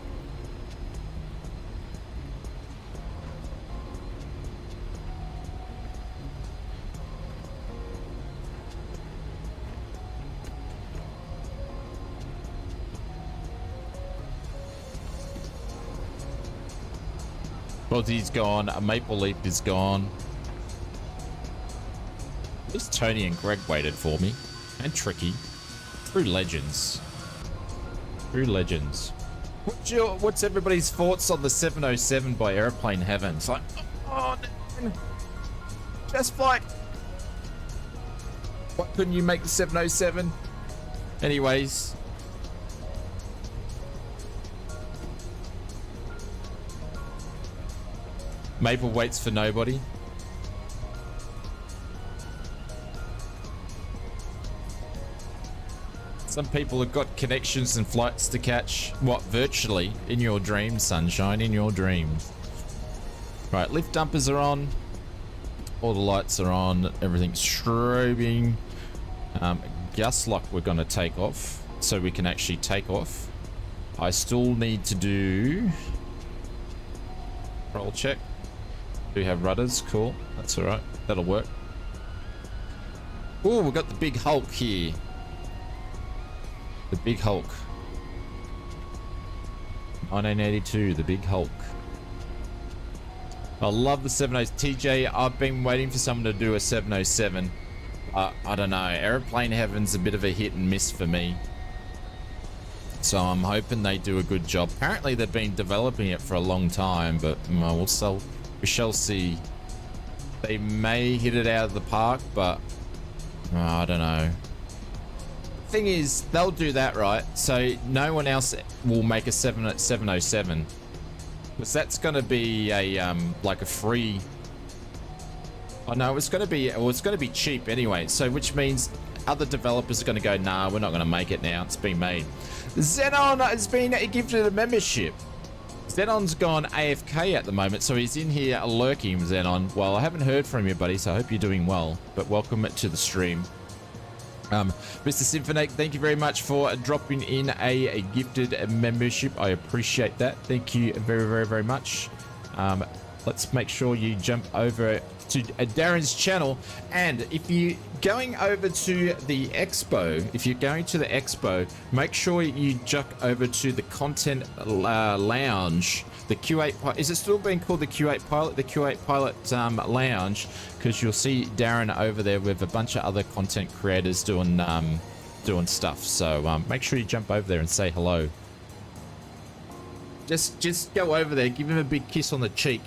Bozzy's gone, Maple Leaf is gone. At least Tony and Greg waited for me. And Tricky. True legends. True legends. What's everybody's thoughts on the 707 by Airplane Heaven? It's like, oh no. Just flight. Why couldn't you make the 707? Anyways. Maple waits for nobody. Some people have got connections and flights to catch. What, virtually? In your dreams, sunshine, in your dreams. Right, lift dumpers are on. All the lights are on. Everything's strobing. Gus lock we're going to take off so we can actually take off. I still need to do... roll check. Do have rudders, cool. That's alright. That'll work. Oh, we've got the big Hulk here. The big Hulk. 1982, the big Hulk. I love the 707. TJ, I've been waiting for someone to do a 707. I don't know. Airplane Heaven's a bit of a hit and miss for me. So I'm hoping they do a good job. Apparently they've been developing it for a long time, but we shall see. They may hit it out of the park, but I don't know. Thing is, they'll do that, right? So no one else will make a 707, because that's going to be a like a free. Oh no, it's going to be cheap anyway. So which means other developers are going to go, nah, we're not going to make it now. It's been made. Xenon has been gifted a membership. Xenon's gone AFK at the moment, so he's in here lurking, Xenon. Well, I haven't heard from you, buddy, so I hope you're doing well. But welcome to the stream. Mr. Symphonic, thank you very much for dropping in a gifted membership. I appreciate that. Thank you very, very, very much. Let's make sure you jump over to Darren's channel. And if you're going over to the expo, make sure you jump over to the content lounge. The Q8, is it still being called the Q8 Pilot? The Q8 Pilot lounge, because you'll see Darren over there with a bunch of other content creators doing stuff. So make sure you jump over there and say hello. Just go over there, give him a big kiss on the cheek,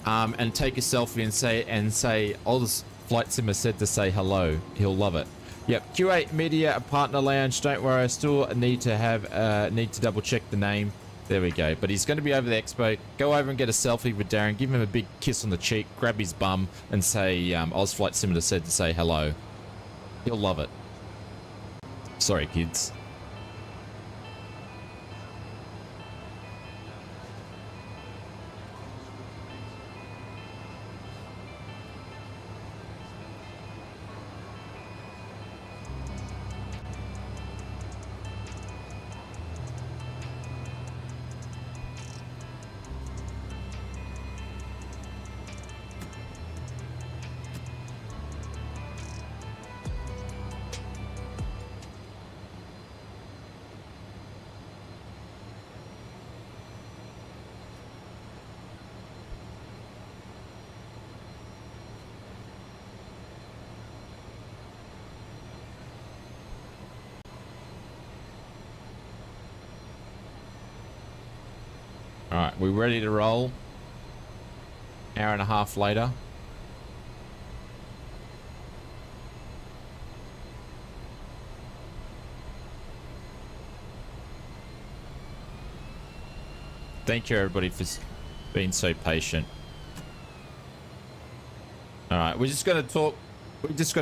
and take a selfie and say Oz Flight Simmer said to say hello. He'll love it. Yep, Q8 Media Partner Lounge. Don't worry, I still need to double check the name. There we go. But he's going to be over the expo. Go over and get a selfie with Darren. Give him a big kiss on the cheek. Grab his bum and say Oz Flight Simmer said to say hello. He'll love it. Sorry, kids. Alright, we're ready to roll. Hour and a half later. Thank you everybody for being so patient. Alright, we're just going to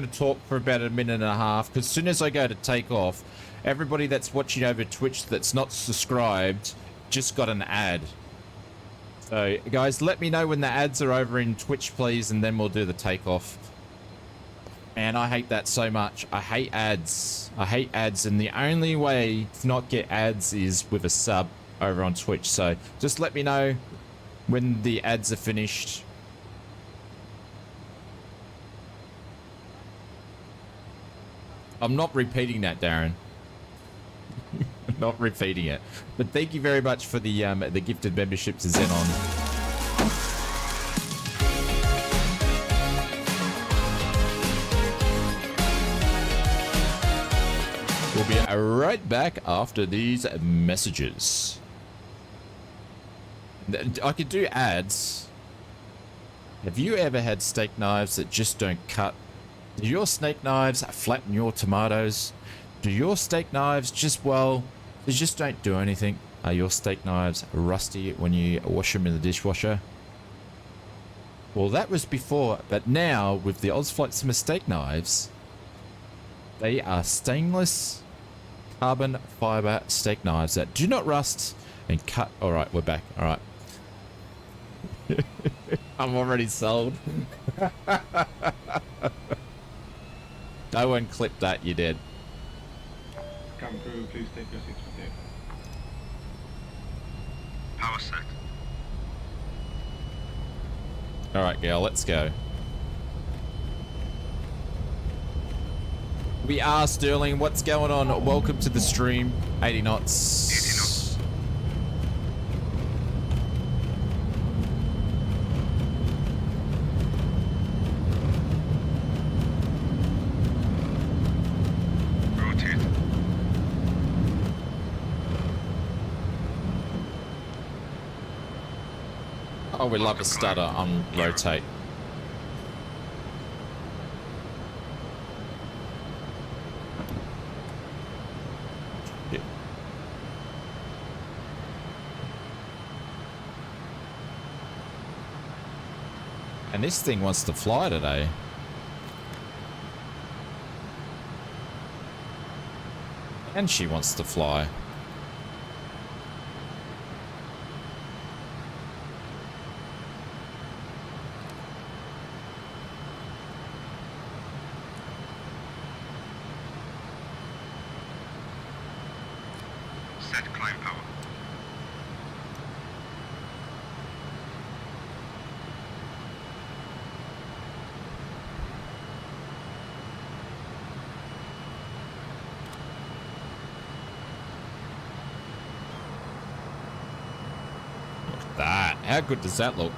talk for about a minute and a half, because as soon as I go to take off, everybody that's watching over Twitch that's not subscribed just got an ad. So guys, let me know when the ads are over in Twitch, please, and then we'll do the takeoff. And I hate that so much. I hate ads. I hate ads, and the only way to not get ads is with a sub over on Twitch. So just let me know when the ads are finished. I'm not repeating that, Darren. Not repeating it. But thank you very much for the gifted membership to Xenon. We'll be right back after these messages. I could do ads. Have you ever had steak knives that just don't cut? Do your steak knives flatten your tomatoes? Do your steak knives just, well, they just don't do anything? Are your steak knives rusty when you wash them in the dishwasher? Well, that was before, but now with the Ozflight Simmer steak knives, they are stainless carbon fiber steak knives that do not rust and cut. All right, we're back. All right. I'm already sold. No one clipped that, you did. Come through, please take your seats with you. Power set. All right, girl, let's go. We are Sterling. What's going on? Welcome to the stream. 80 knots. 80 knots. Rotate. Oh, we love a stutter on rotate. Yeah. And this thing wants to fly today. And she wants to fly. Set climb power. That. How good does that look?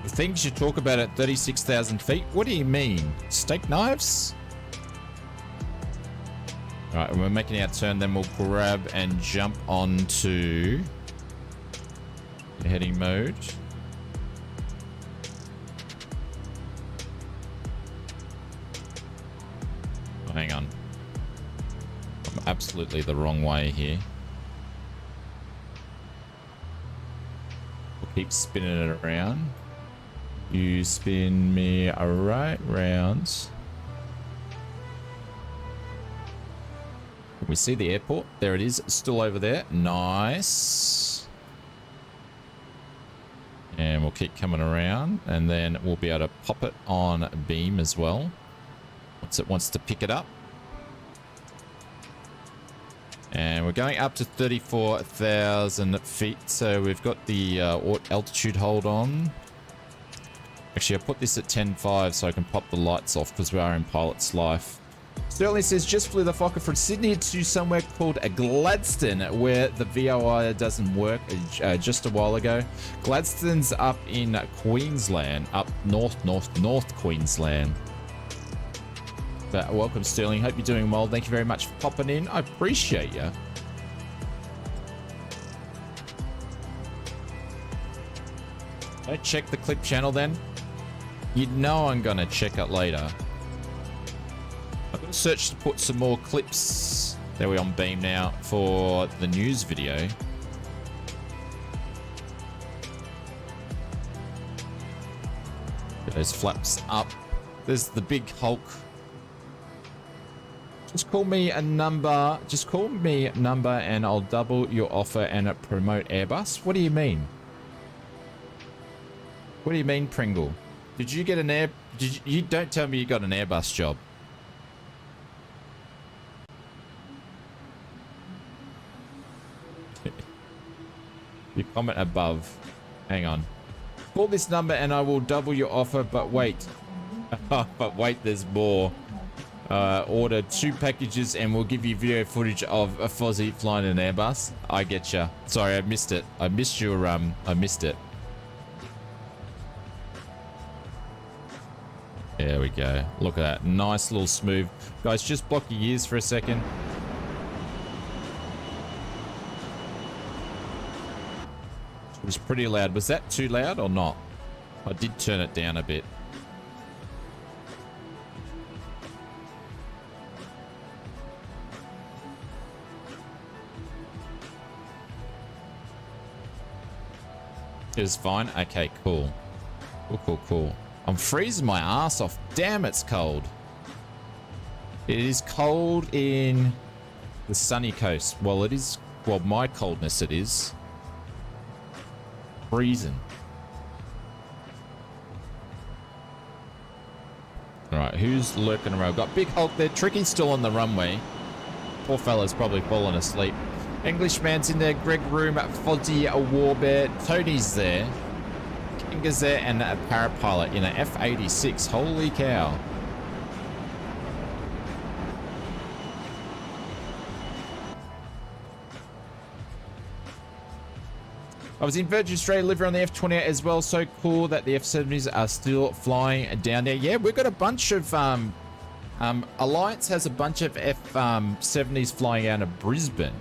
The things you talk about at 36,000 feet? What do you mean? Steak knives? Alright, we're making our turn, then we'll grab and jump onto the heading mode. Oh, hang on. I'm absolutely the wrong way here. We'll keep spinning it around. You spin me right round. We see the airport. There it is, still over there. Nice. And we'll keep coming around, and then we'll be able to pop it on beam as well once it wants to pick it up. And we're going up to 34,000 feet, so we've got the altitude hold on. Actually, I put this at 10.5 so I can pop the lights off because we are in pilot's life. Sterling says, just flew the Fokker from Sydney to somewhere called Gladstone, where the VOI doesn't work, just a while ago. Gladstone's up in Queensland, up north Queensland. But welcome, Sterling. Hope you're doing well. Thank you very much for popping in. I appreciate you. Don't check the clip channel then. You know I'm going to check it later. I'm going to search to put some more clips. There we're on beam now for the news video. Get those flaps up. There's the big Hulk. Just call me a number. Just call me a number and I'll double your offer and promote Airbus. What do you mean? What do you mean, Pringle? Did you get an air... You don't tell me you got an Airbus job. You comment above. Hang on. Call this number and I will double your offer, but wait. But wait, there's more. Order 2 packages and we'll give you video footage of a Fozzie flying an Airbus. I get ya. Sorry, I missed it. I missed your... I missed it. There we go. Look at that. Nice little smooth. Guys, just block your ears for a second. It was pretty loud. Was that too loud or not? I did turn it down a bit. It was fine? Okay, cool. Cool. I'm freezing my ass off. Damn, it's cold. It is cold in the sunny coast. Well, it is... Well, my coldness it is. Freezing. Alright, who's lurking around? Got Big Hulk there. Tricky's still on the runway. Poor fella's probably fallen asleep. Englishman's in there. Greg Room, Fozzie, a Warbear. Tony's there. Kinga's there, and a Parapilot in an F28. Holy cow. I was in Virgin Australia liver on the F28 as well. So cool that the F70s are still flying down there. Yeah, we've got a bunch of Alliance has a bunch of F70s flying out of Brisbane.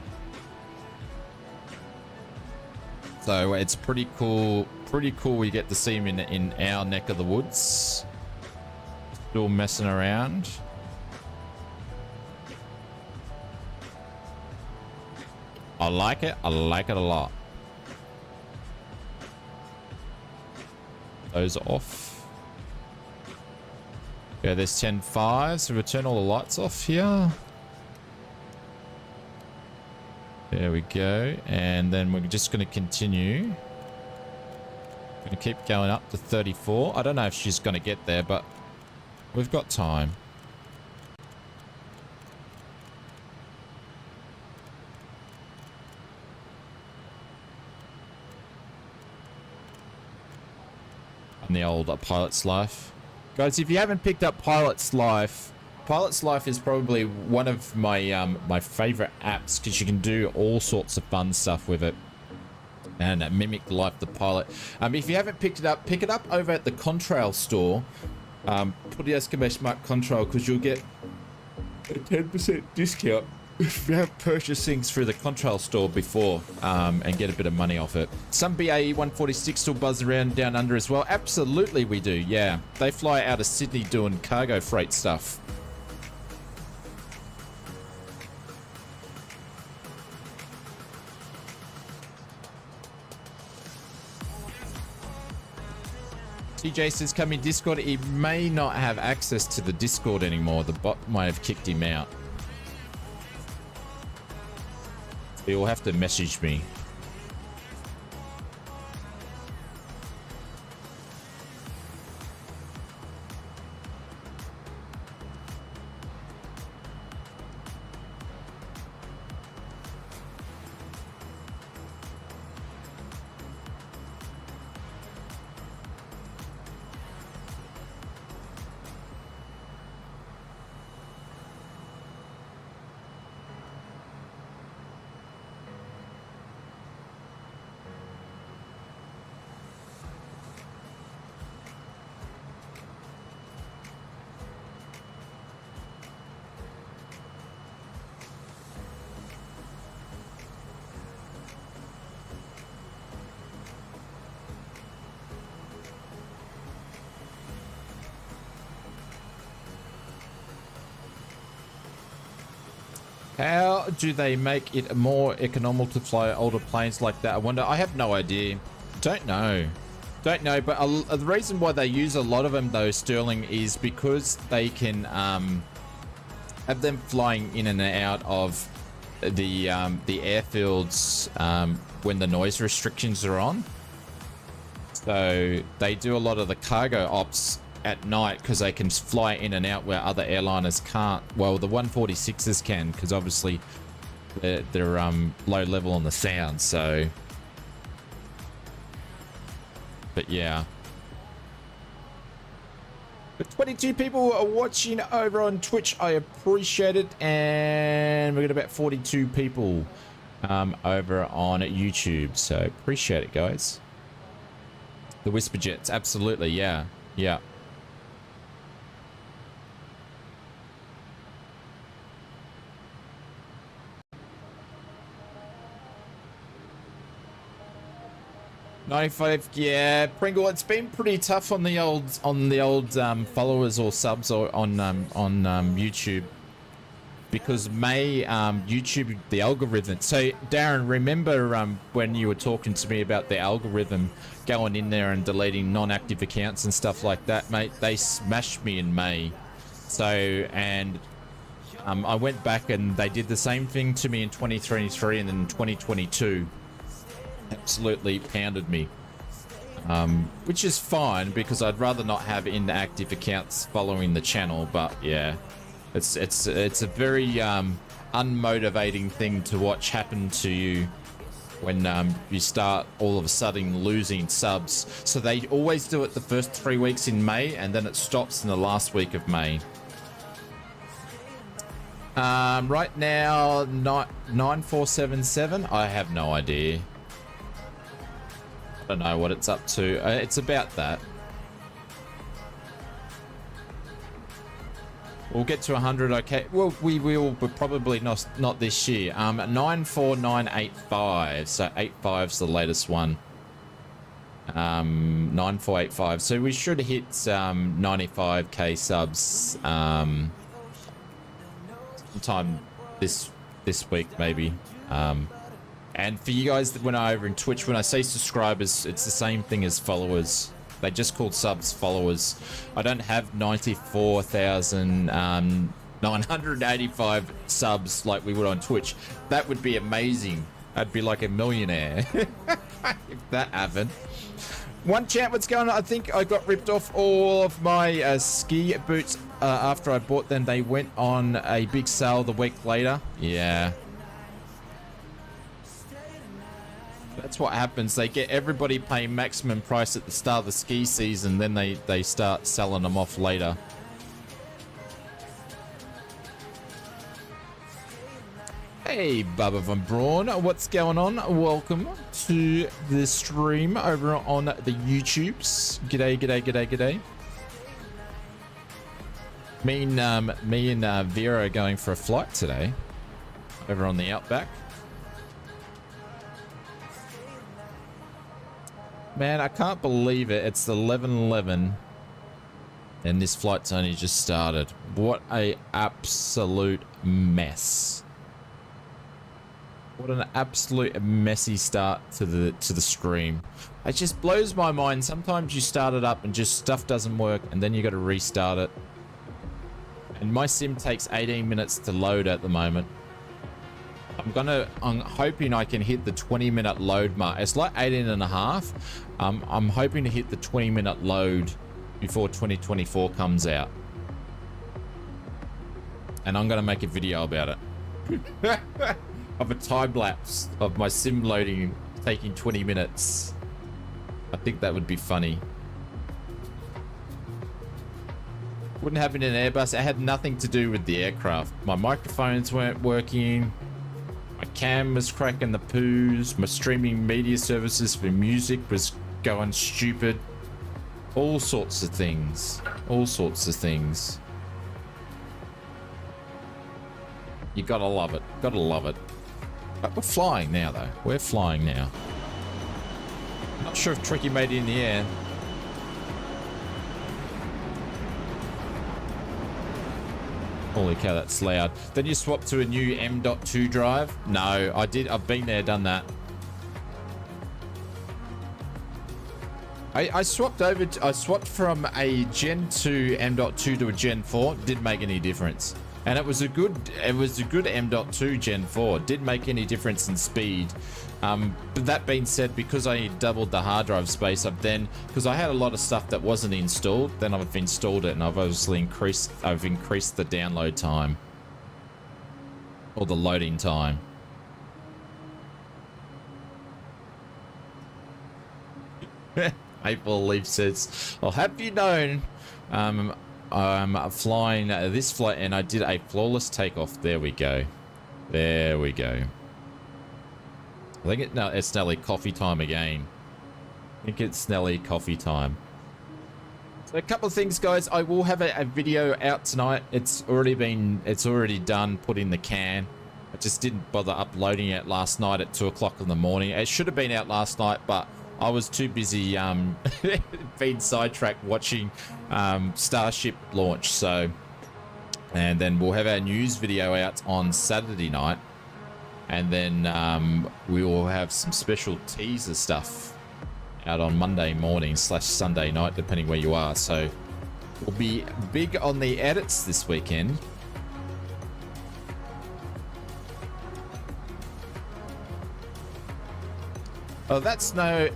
So it's pretty cool. Pretty cool. We get to see them in our neck of the woods. Still messing around. I like it. I like it a lot. Those are off. Yeah, there's 10.5, so we'll turn all the lights off here. There we go. And then we're just going to continue. Going to keep going up to 34. I don't know if she's going to get there, but we've got time. The old Pilot's Life. Guys, if you haven't picked up Pilot's Life is probably one of my my favorite apps because you can do all sorts of fun stuff with it and mimic the life of the pilot. If you haven't picked it up, pick it up over at the Contrail store. Put the exclamation mark Contrail because you'll get a 10% discount if you have purchased things through the Contrail store before and get a bit of money off it. Some BAE 146 still buzz around down under as well. Absolutely we do, yeah. They fly out of Sydney doing cargo freight stuff. TJ says come in Discord. He may not have access to the Discord anymore. The bot might have kicked him out. You'll have to message me. How do they make it more economical to fly older planes like that? I wonder. I have no idea. Don't know. But the reason why they use a lot of them, though, Sterling, is because they can have them flying in and out of the airfields when the noise restrictions are on. So they do a lot of the cargo ops at night because they can fly in and out where other airliners can't. Well, the 146s can because obviously they're low level on the sound. So, but yeah. But 22 people are watching over on Twitch. I appreciate it, and we got about 42 people over on YouTube. So appreciate it, guys. The Whisper Jets, absolutely, yeah, yeah. $95, yeah, Pringle. It's been pretty tough on the old followers or subs or on YouTube because YouTube, the algorithm. So Darren, remember when you were talking to me about the algorithm going in there and deleting non-active accounts and stuff like that, mate? They smashed me in May. So and I went back and they did the same thing to me in 2023 and then 2022. Absolutely pounded me, which is fine because I'd rather not have inactive accounts following the channel. But yeah, it's a very unmotivating thing to watch happen to you when you start all of a sudden losing subs. So they always do it the first 3 weeks in May, and then it stops in the last week of May. Right now, 9477. I have no idea. I don't know what it's up to. It's about that. We'll get to 100, okay. Well, we will, but probably not this year. 94985. So 85's the latest one. 9485. So we should hit 95k subs sometime this week maybe. And for you guys that went over in Twitch, when I say subscribers, it's the same thing as followers. They just called subs followers. I don't have 94,985 subs like we would on Twitch. That would be amazing. I'd be like a millionaire if that happened. One chat, what's going on? I think I got ripped off all of my ski boots after I bought them. They went on a big sale the week later. Yeah. That's what happens. They get everybody paying maximum price at the start of the ski season, then they start selling them off later. Hey, Bubba Von Braun, what's going on? Welcome to the stream over on the YouTubes. G'day, g'day, g'day, g'day. Me and Vera are going for a flight today over on the Outback. Man, I can't believe it. It's 11:11 and this flight's only just started. What a absolute mess. What an absolute messy start to the stream. It just blows my mind. Sometimes you start it up and just stuff doesn't work and then you got to restart it. And my sim takes 18 minutes to load at the moment. I'm hoping I can hit the 20-minute load mark. It's like 18 and a half. I'm hoping to hit the 20-minute load before 2024 comes out. And I'm going to make a video about it. Of a time lapse of my sim loading taking 20 minutes. I think that would be funny. Wouldn't happen in an Airbus. It had nothing to do with the aircraft. My microphones weren't working. My cam was cracking the poos. My streaming media services for music was going stupid. All sorts of things. All sorts of things. You gotta love it. Gotta love it. But we're flying now, though. We're flying now. Not sure if Tricky made it in the air. Holy cow, that's loud. Then you swap to a new M.2 drive? No, I did. I've been there, done that. I swapped over. I swapped from a Gen 2 M.2 to a Gen 4. Didn't make any difference. And it was a good M.2 Gen 4. Didn't make any difference in speed. But that being said, because I doubled the hard drive space, because I had a lot of stuff that wasn't installed, then I've installed it and I've obviously increased the download time. Or the loading time. Maple Leaf says, well, have you known I'm flying this flight and I did a flawless takeoff. There we go. There we go. I think it's nearly coffee time again. I think it's nearly coffee time. So a couple of things, guys. I will have a video out tonight. It's already done, put in the can. I just didn't bother uploading it last night at 2 o'clock in the morning. It should have been out last night, but I was too busy being sidetracked watching Starship launch. So, and then we'll have our news video out on Saturday night. And then we will have some special teaser stuff out on Monday morning / Sunday night, depending where you are. So we'll be big on the edits this weekend. Oh, that's no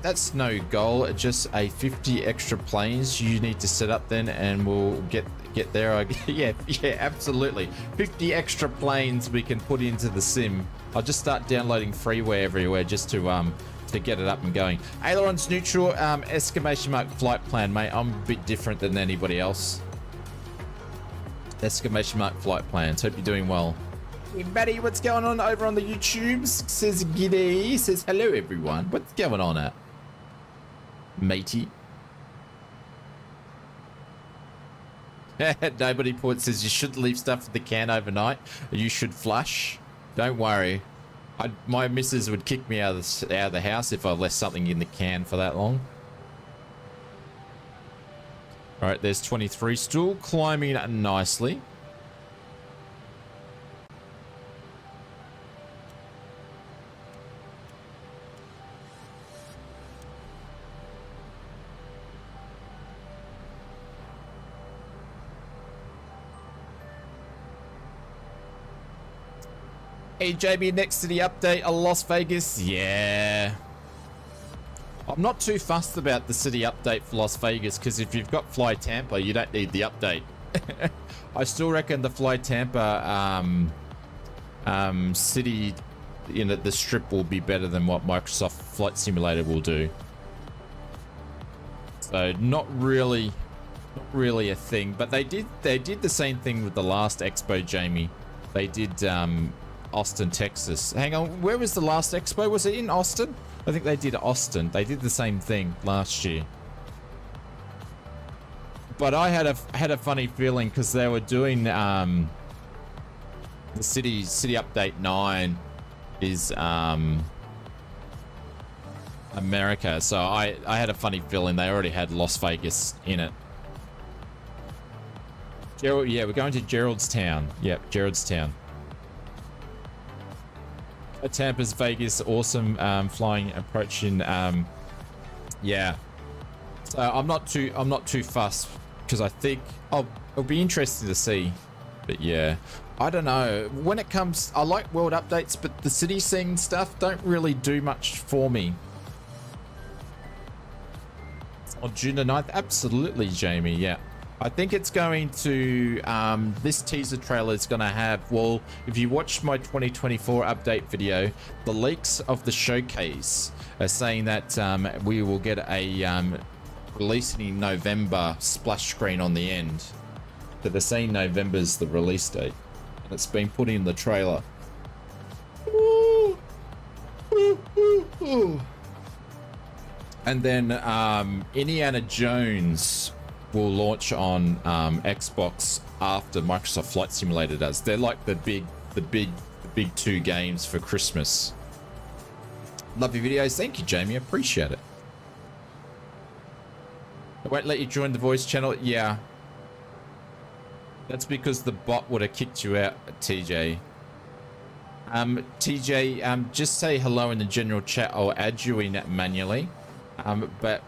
goal. Just a 50 extra planes you need to set up then, and we'll get there. Yeah, absolutely. 50 extra planes we can put into the sim. I'll just start downloading freeware everywhere just to get it up and going. Ailerons neutral, exclamation mark flight plan, mate. I'm a bit different than anybody else. Exclamation mark flight plans. Hope you're doing well. Hey, Maddie, what's going on over on the YouTubes? Says g'day. Says hello, everyone. What's going on at? matey. Nobody put says you shouldn't leave stuff in the can overnight. You should flush. Don't worry. My missus would kick me out of the house if I left something in the can for that long. All right, there's 23. Still climbing nicely. Hey JB, next to the update of Las Vegas. Yeah. I'm not too fussed about the city update for Las Vegas because if you've got Fly Tampa, you don't need the update. I still reckon the Fly Tampa city, you know, the strip will be better than what Microsoft Flight Simulator will do. So not really a thing, but they did the same thing with the last expo, Jamie. They did Austin, Texas. Hang on, where was the last expo? Was it in Austin? I think they did Austin. They did the same thing last year. But I had a funny feeling because they were doing the city update 9 is America. So I had a funny feeling they already had Las Vegas in it. Gerald, yeah, we're going to Geraldstown. Yep, Geraldstown. Tampa's Vegas, awesome flying approach in yeah. So I'm not too fussed because I think it'll be interesting to see. But yeah, I don't know. When it comes, I like world updates, but the city scene stuff don't really do much for me. On June the 9th, absolutely, Jamie. Yeah. I think it's going to, this teaser trailer is going to have, well, if you watch my 2024 update video, the leaks of the showcase are saying that we will get a releasing in November splash screen on the end. So they're saying November's the release date. And it's been put in the trailer. And then Indiana Jones will launch on Xbox after Microsoft Flight Simulator does. They're like the big two games for Christmas. Love your videos. Thank you, Jamie. Appreciate it. I won't let you join the voice channel. Yeah. That's because the bot would have kicked you out, TJ. TJ, just say hello in the general chat. I'll add you in manually. But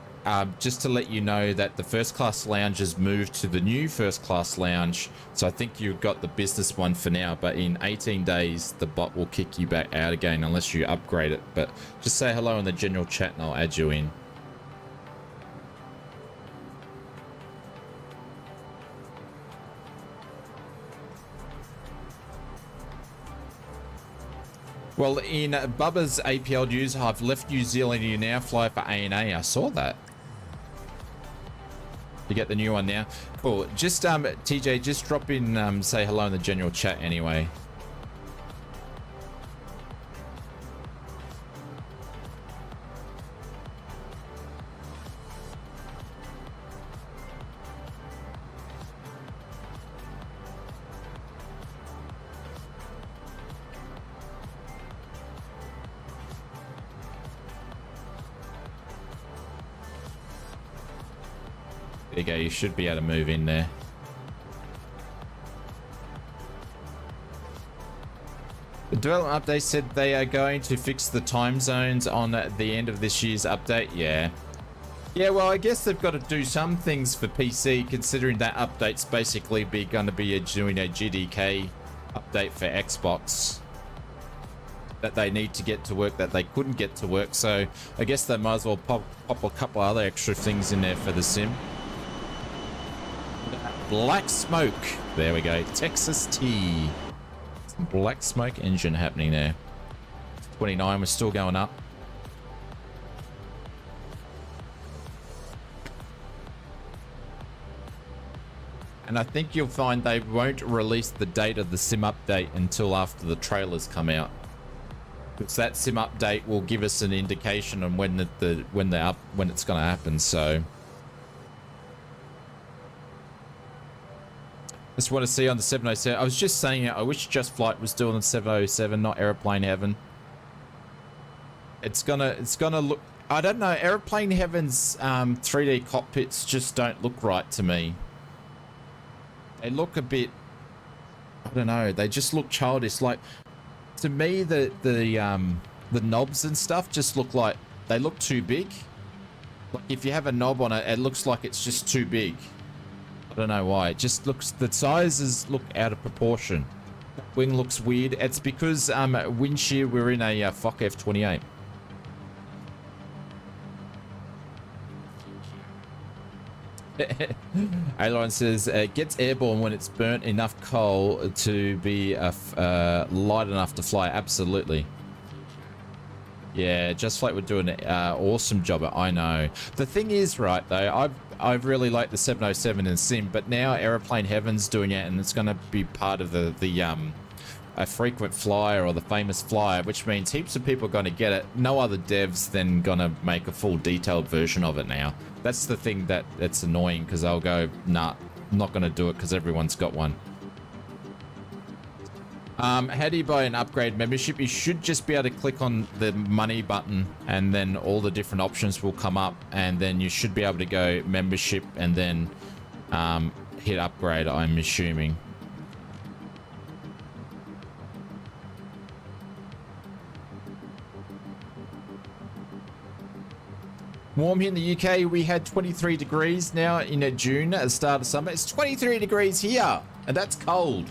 just to let you know that the first class lounge has moved to the new first class lounge. So I think you've got the business one for now, but in 18 days, the bot will kick you back out again unless you upgrade it. But just say hello in the general chat and I'll add you in. Well, in Bubba's APL news, I've left New Zealand. You now fly for ANA. I saw that. You get the new one now. Cool. Just TJ, just drop in, say hello in the general chat anyway. There you go, you should be able to move in there. The development update said they are going to fix the time zones on the end of this year's update. Yeah. Yeah, well, I guess they've got to do some things for PC, considering that update's basically going to be doing a GDK update for Xbox that they need to get to work that they couldn't get to work. So I guess they might as well pop a couple other extra things in there for the sim. Black smoke. There we go. Texas T. Some black smoke engine happening there. 29, we're still going up. And I think you'll find they won't release the date of the sim update until after the trailers come out. Because that sim update will give us an indication on when when it's going to happen. So just want to see on the 707. I was just saying it. I wish Just Flight was doing the 707, not Airplane Heaven. It's gonna look. I don't know. Airplane Heaven's 3D cockpits just don't look right to me. They look a bit. I don't know. They just look childish. Like, to me, the knobs and stuff just look like they look too big. Like, if you have a knob on it, it looks like it's just too big. I don't know why. It just looks, the sizes look out of proportion. Wing looks weird. It's because wind shear, we're in a Fokker F28. Aileron says gets airborne when it's burnt enough coal to be light enough to fly. Absolutely. Yeah, Just Flight would do an awesome job. I know. The thing is, right though, I've really liked the 707 in sim, but now Aeroplane Heaven's doing it, and it's going to be part of a frequent flyer or the famous flyer, which means heaps of people are going to get it. No other devs then going to make a full detailed version of it now. That's the thing that's annoying, because they'll go, nah, I'm not going to do it because everyone's got one. How do you buy an upgrade membership? You should just be able to click on the money button, and then all the different options will come up, and then you should be able to go membership and then hit upgrade, I'm assuming. Warm here in the UK. We had 23 degrees now in June at the start of summer. It's 23 degrees here, and that's cold.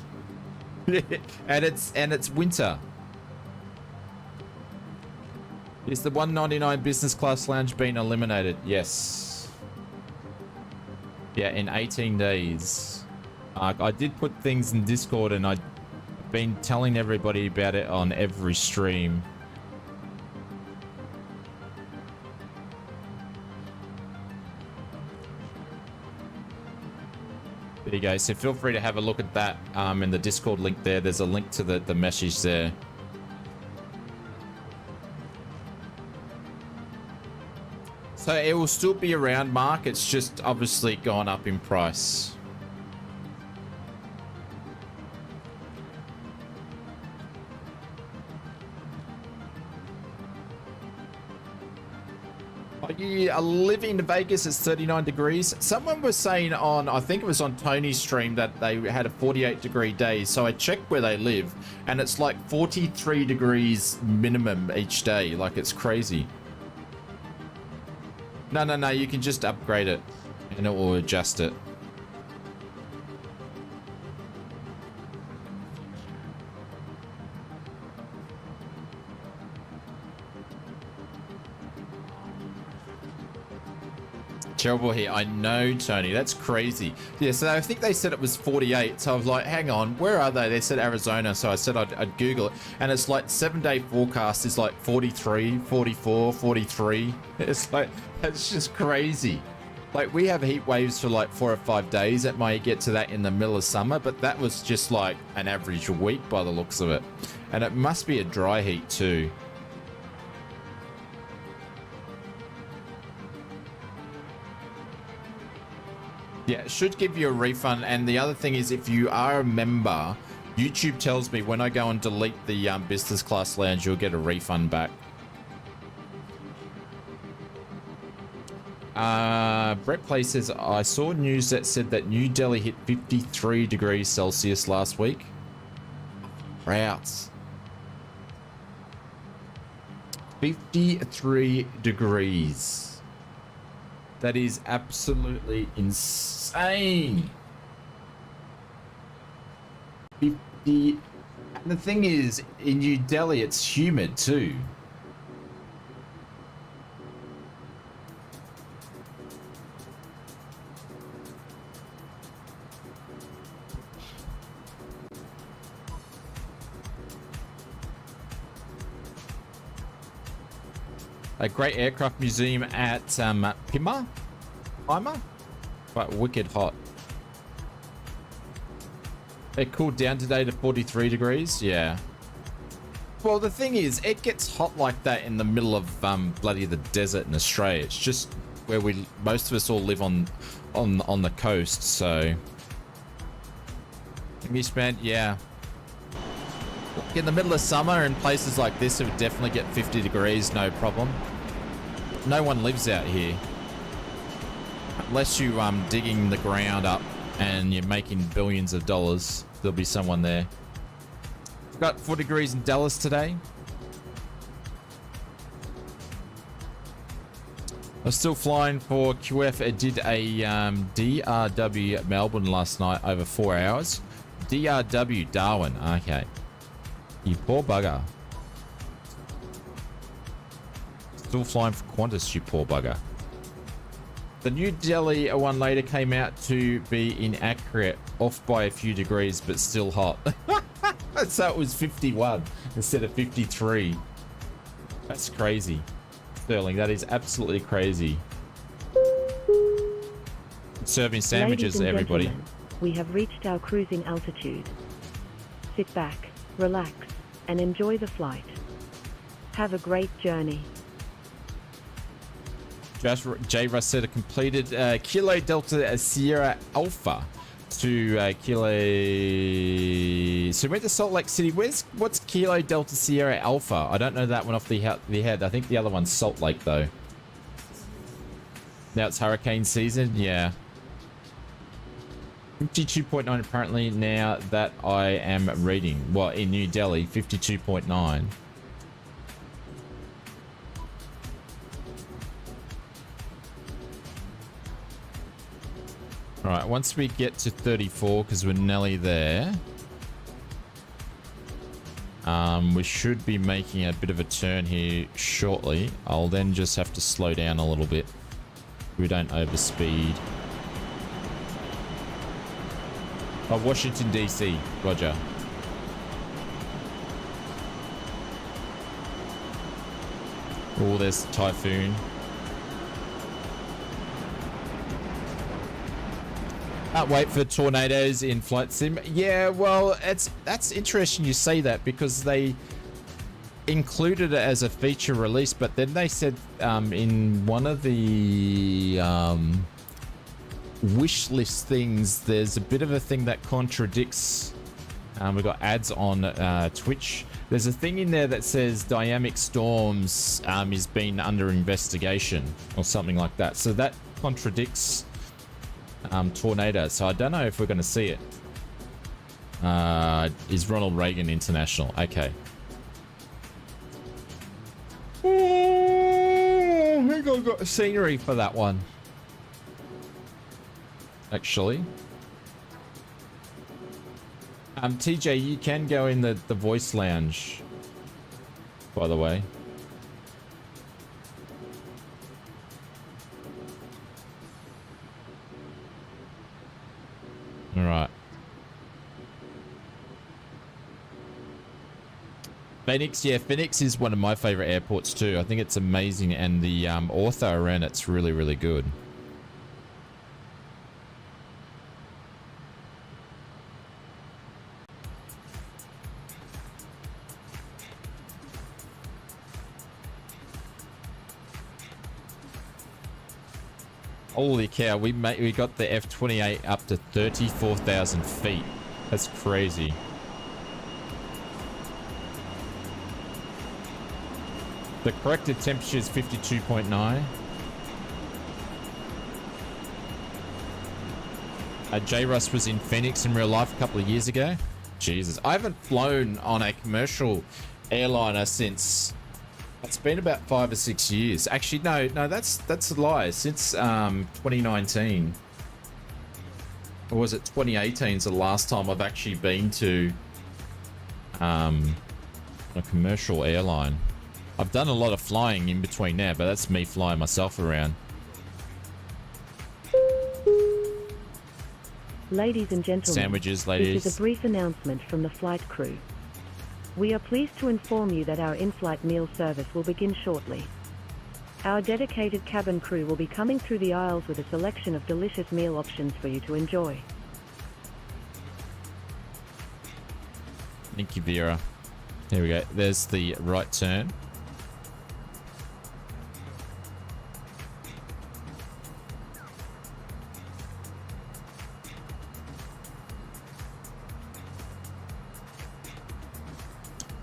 and it's winter. Is the 199 business class lounge been eliminated? Yes. Yeah, in 18 days. I did put things in Discord, and I've been telling everybody about it on every stream. There you go. So feel free to have a look at that in the Discord link there. There's a link to the message there. So it will still be around, Mark. It's just obviously gone up in price. You live in Vegas, it's 39 degrees. Someone was saying on, I think it was on Tony's stream, that they had a 48-degree day. So I checked where they live, and it's like 43 degrees minimum each day. Like, it's crazy. No, you can just upgrade it, and it will adjust it. Terrible here. I know, Tony. That's crazy. Yeah, so I think they said it was 48. So I was like, hang on, where are they? They said Arizona. So I said I'd Google it. And it's like 7-day forecast is like 43, 44, 43. It's like, that's just crazy. Like, we have heat waves for like 4 or 5 days. It might get to that in the middle of summer, but that was just like an average week by the looks of it. And it must be a dry heat too. Yeah, it should give you a refund. And the other thing is, if you are a member, YouTube tells me when I go and delete the business class lounge, you'll get a refund back. Brett Play says, I saw news that said that New Delhi hit 53 degrees Celsius last week. Routes. 53 degrees. That is absolutely insane. 50. And the thing is, in New Delhi, it's humid too. A great aircraft museum at Pima? But wicked hot. It cooled down today to 43 degrees. Yeah. Well, the thing is, it gets hot like that in the middle of bloody the desert in Australia. It's just where most of us all live on the coast, so. Miss man, yeah. In the middle of summer in places like this, it would definitely get 50 degrees, no problem. No one lives out here. Unless you digging the ground up and you're making billions of dollars, there'll be someone there. Got 4 degrees in Dallas today. I was still flying for QF. I did a DRW Melbourne last night over 4 hours. DRW Darwin. Okay. You poor bugger. Still flying for Qantas, you poor bugger. The New Delhi one later came out to be inaccurate, off by a few degrees, but still hot. So it was 51 instead of 53. That's crazy. Sterling, that is absolutely crazy. Serving sandwiches, Ladies and everybody. gentlemen, we have reached our cruising altitude. Sit back, relax, and enjoy the flight. Have a great journey. J. Russ said it completed Kilo Delta Sierra Alpha to Kilo. So we went to Salt Lake City. What's Kilo Delta Sierra Alpha? I don't know that one off the head. I think the other one's Salt Lake though. Now it's hurricane season. Yeah. 52.9 apparently now that I am reading. Well, in New Delhi, 52.9. All right, once we get to 34, because we're nearly there, we should be making a bit of a turn here shortly. I'll then just have to slow down a little bit. We don't overspeed. Oh, Washington, D.C. Roger. Oh, there's the typhoon. Can't wait for tornadoes in Flight Sim. Yeah, well, that's interesting you say that, because they included it as a feature release, but then they said in one of the wish list things, there's a bit of a thing that contradicts. We've got ads on Twitch. There's a thing in there that says dynamic storms is being under investigation or something like that. So that contradicts tornado. So I don't know if we're going to see it. Is Ronald Reagan International? Okay. Oh, I think I've got scenery for that one. Actually. TJ, you can go in the voice lounge, by the way. All right. Phoenix, yeah, Phoenix is one of my favorite airports too. I think it's amazing, and the author around it's really, really good. Holy cow, we got the F28 up to 34,000 feet. That's crazy. The corrected temperature is 52.9. J. Russ was in Phoenix in real life a couple of years ago. Jesus, I haven't flown on a commercial airliner since... It's been about 5 or 6 years. Actually, no, that's a lie. Since 2019, or was it 2018? Is the last time I've actually been to a commercial airline. I've done a lot of flying in between now, but that's me flying myself around. Ladies and gentlemen, Sandwiches, ladies. This is a brief announcement from the flight crew. We are pleased to inform you that our in-flight meal service will begin shortly. Our dedicated cabin crew will be coming through the aisles with a selection of delicious meal options for you to enjoy. Thank you, Vera. Here we go. There's the right turn.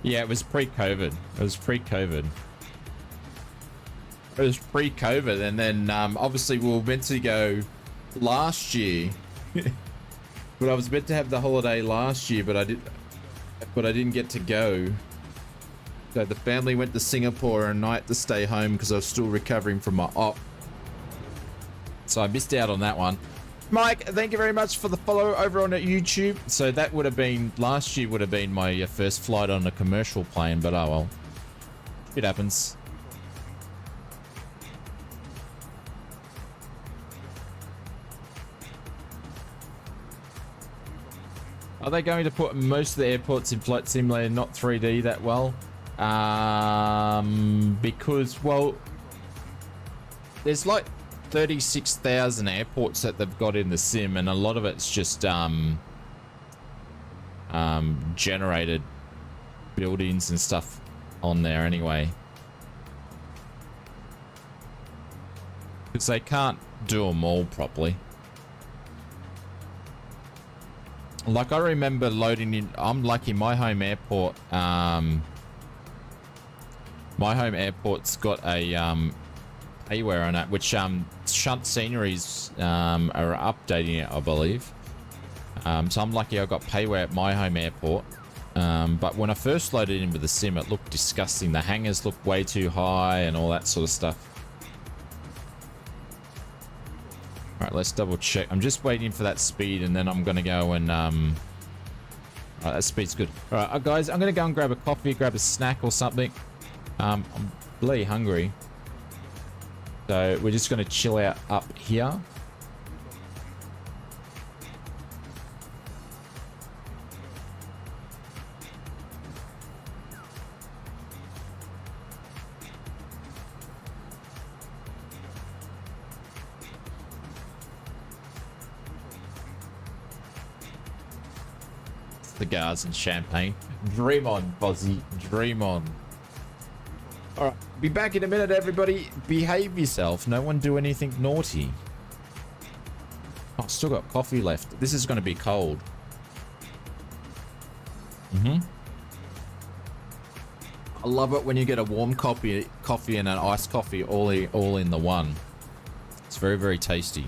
Yeah, it was pre-COVID. It was pre-COVID. It was pre-COVID, and then obviously we were meant to go last year. But I was meant to have the holiday last year, but I didn't get to go. So the family went to Singapore and I had to stay home because I was still recovering from my op. So I missed out on that one. Mike, thank you very much for the follow over on YouTube. So that would have been, last year would have been my first flight on a commercial plane, but oh well. It happens. Are they going to put most of the airports in Flight Simulator, not 3D that well? Because, well, there's like 36,000 airports that they've got in the sim, and a lot of it's just generated buildings and stuff on there anyway. Because they can't do them all properly. Like I remember loading in, I'm lucky my home airport, my home airport's got a payware on it, which Shunt Sceneries are updating it, I believe. So I'm lucky I got payware at my home airport. But when I first loaded into the sim, it looked disgusting. The hangars looked way too high and all that sort of stuff. Alright, let's double check. I'm just waiting for that speed, and then I'm gonna go and alright, that speed's good. Alright, guys, I'm gonna go and grab a coffee, grab a snack or something. I'm bloody hungry. So we're just gonna chill out up here. Cigars and champagne. Dream on, Bozzy. Dream on. Alright, be back in a minute, everybody. Behave yourself. No one do anything naughty. Oh, still got coffee left. This is going to be cold. I love it when you get a warm coffee and an iced coffee all in the one. It's very, very tasty.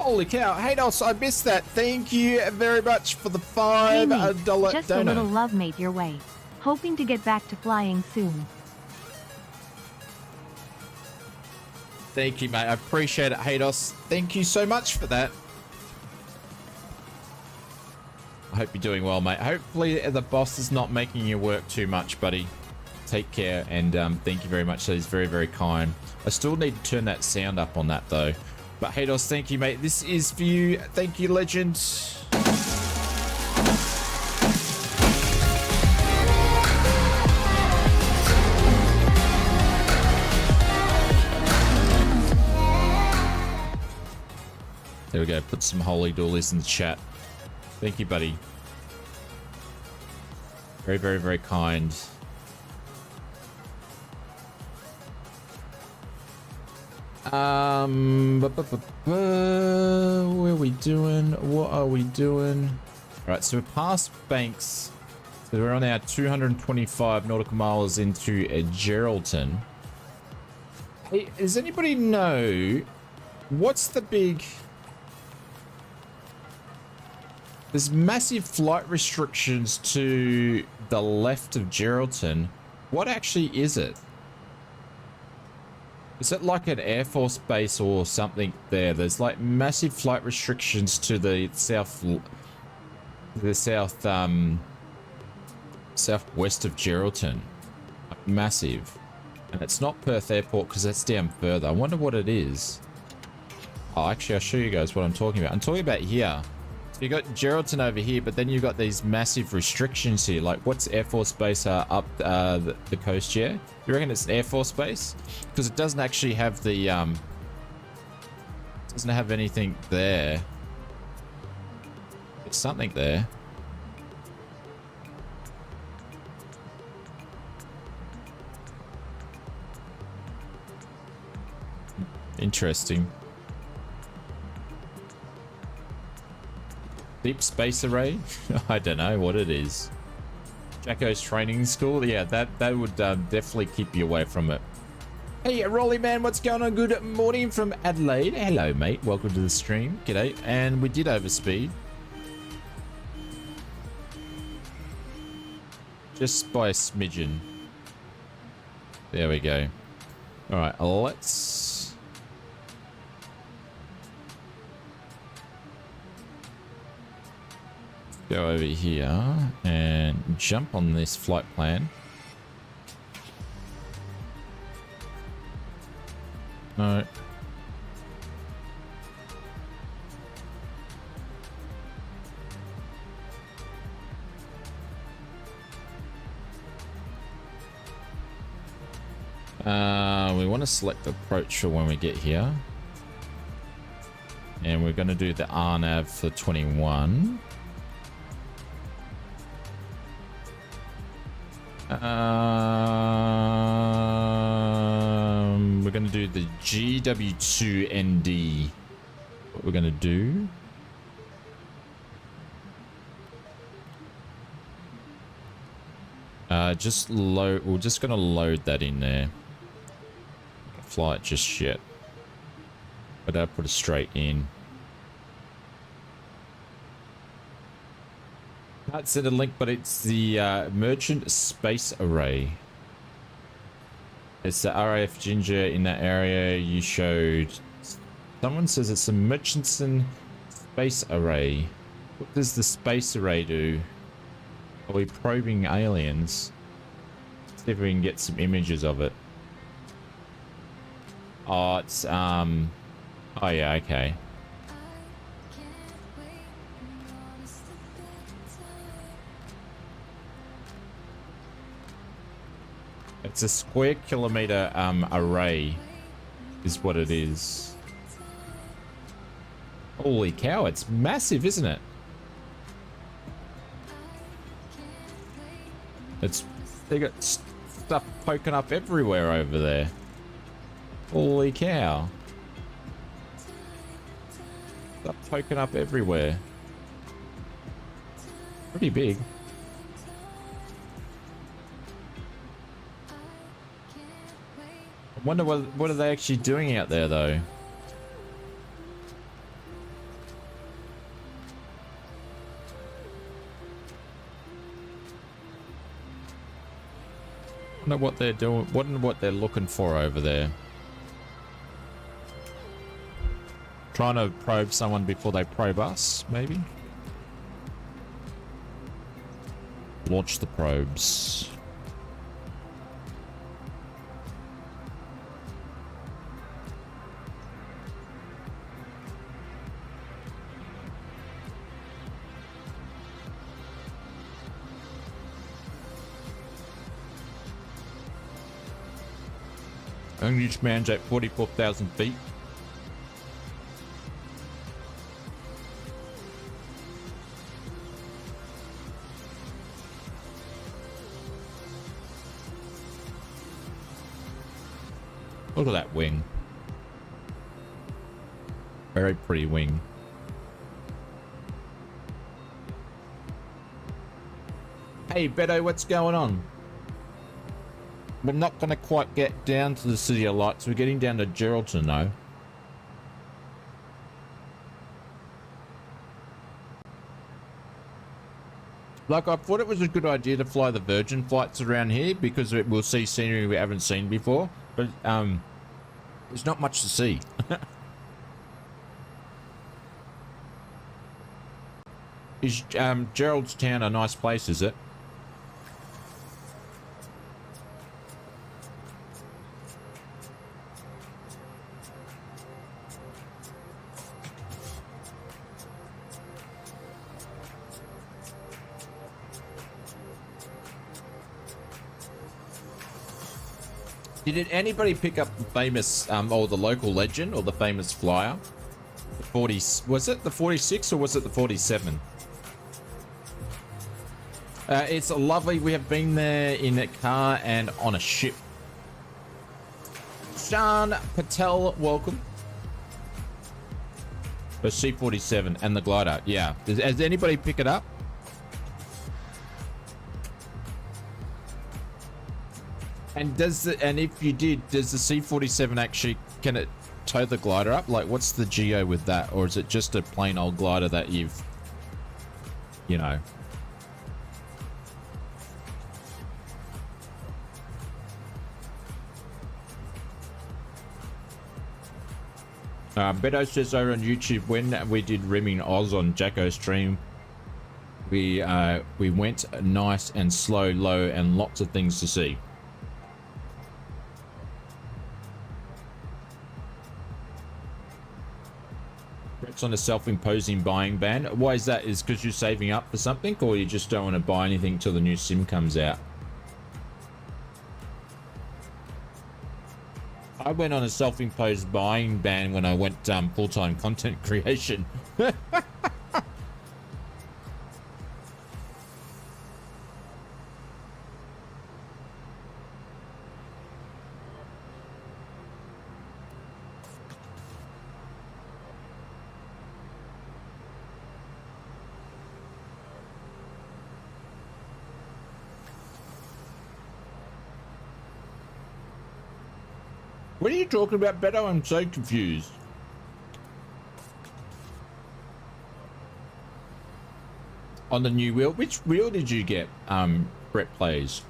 Holy cow. Haydos, I missed that. Thank you very much for the $5 mate, just donut. a little love mate your way. Hoping to get back to flying soon. Thank you, mate. I appreciate it, Haydos. Thank you so much for that. I hope you're doing well, mate. Hopefully the boss is not making you work too much, buddy. Take care, and thank you very much. That is very, very kind. I still need to turn that sound up on that, though. But Haydos, thank you, mate. This is for you. Thank you, legend. There we go. Put some holy doolies in the chat. Thank you, buddy. Very, very, very kind. What are we doing? What are we doing? All right, so we're past Banks. So we're on our 225 nautical miles into Geraldton. Hey, does anybody know what's the big... There's massive flight restrictions to the left of Geraldton. What actually is it? Is it like an Air Force base or something there? There's like massive flight restrictions to the southwest of Geraldton. Massive. And it's not Perth Airport because that's down further. I wonder what it is. Oh, actually, I'll show you guys what I'm talking about. I'm talking about here. So you got Geraldton over here, but then you've got these massive restrictions here. Like, what's Air Force Base up the coast here? You reckon it's an Air Force Base? Because it doesn't actually have the doesn't have anything there. There's something there. Interesting. Deep space array? I don't know what it is. Jacko's training school? Yeah, that would definitely keep you away from it. Hey, Rolly man, what's going on? Good morning from Adelaide. Hello, mate. Welcome to the stream. G'day. And we did overspeed. Just by a smidgen. There we go. All right, let's... go over here and jump on this flight plan. No. We want to select approach for when we get here. And we're going to do the RNAV for 21. We're going to do the GW2ND. What we're going to do. Just load. We're just going to load that in there. Fly it just yet. But I'll put it straight in. Can't send a link, but it's the Merchant Space Array. It's the RAF Ginger in that area you showed. Someone says it's a Murchison Space Array. What does the Space Array do? Are we probing aliens? Let's see if we can get some images of it. Oh, it's, oh yeah, okay. It's a square kilometer array is what it is. Holy cow, it's massive, isn't it? They got stuff poking up everywhere over there. Holy cow. Stuff poking up everywhere. Pretty big. I wonder what are they actually doing out there, though? Wonder what they're doing. Wonder what they're looking for over there. Trying to probe someone before they probe us, maybe? Launch the probes. English man's at 44,000 feet. Look at that wing. Very pretty wing. Hey Beto, what's going on? We're not going to quite get down to the City of Lights. We're getting down to Geraldton though. Like, I thought it was a good idea to fly the Virgin flights around here because we'll see scenery we haven't seen before. But there's not much to see. Is Geraldstown a nice place, is it? Did anybody pick up the famous, or the local legend, or the famous flyer? The 40, was it the 46 or was it the 47? It's lovely. We have been there in a car and on a ship. Shan Patel, welcome. The C-47 and the glider, yeah. Has anybody pick it up? And and if you did, does the C-47 actually, can it tow the glider up? Like, what's the geo with that? Or is it just a plain old glider that you've, you know? Beto says over on YouTube, when we did Rimming Oz on Jacko's stream, we went nice and slow, low, and lots of things to see. It's on a self-imposing buying ban. Why is that? Is because you're saving up for something, or you just don't want to buy anything till the new sim comes out? I went on a self-imposed buying ban when I went full-time content creation. What are you talking about, Beto? I'm so confused. On the new wheel? Which wheel did you get, Brett Plays?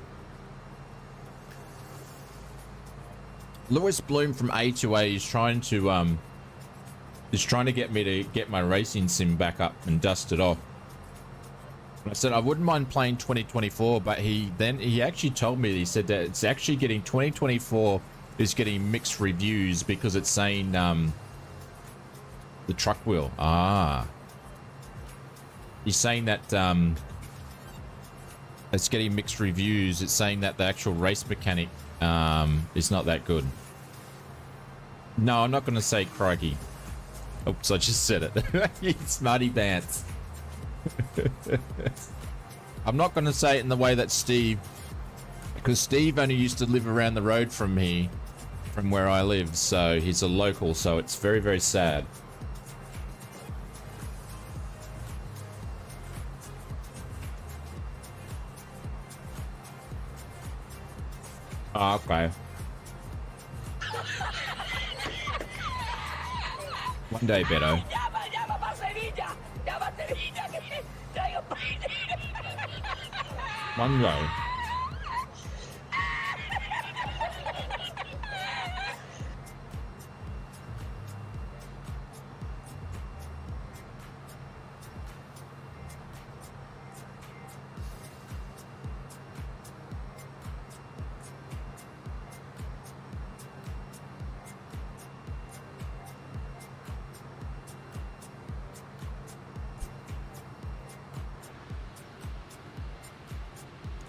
Lewis Bloom from A2A is trying to get me to get my racing sim back up and dust it off. I said I wouldn't mind playing 2024, but he actually told me, he said that it's actually getting 2024 is getting mixed reviews because it's saying the truck wheel. He's saying that it's getting mixed reviews. It's saying that the actual race mechanic is not that good. No, I'm not going to say crikey. Oops, I just said it. You smarty pants. I'm not going to say it in the way that Steve, because Steve only used to live around the road from me, from where I live, so he's a local, so it's very, very sad. Oh, okay. One day, Beto. One day.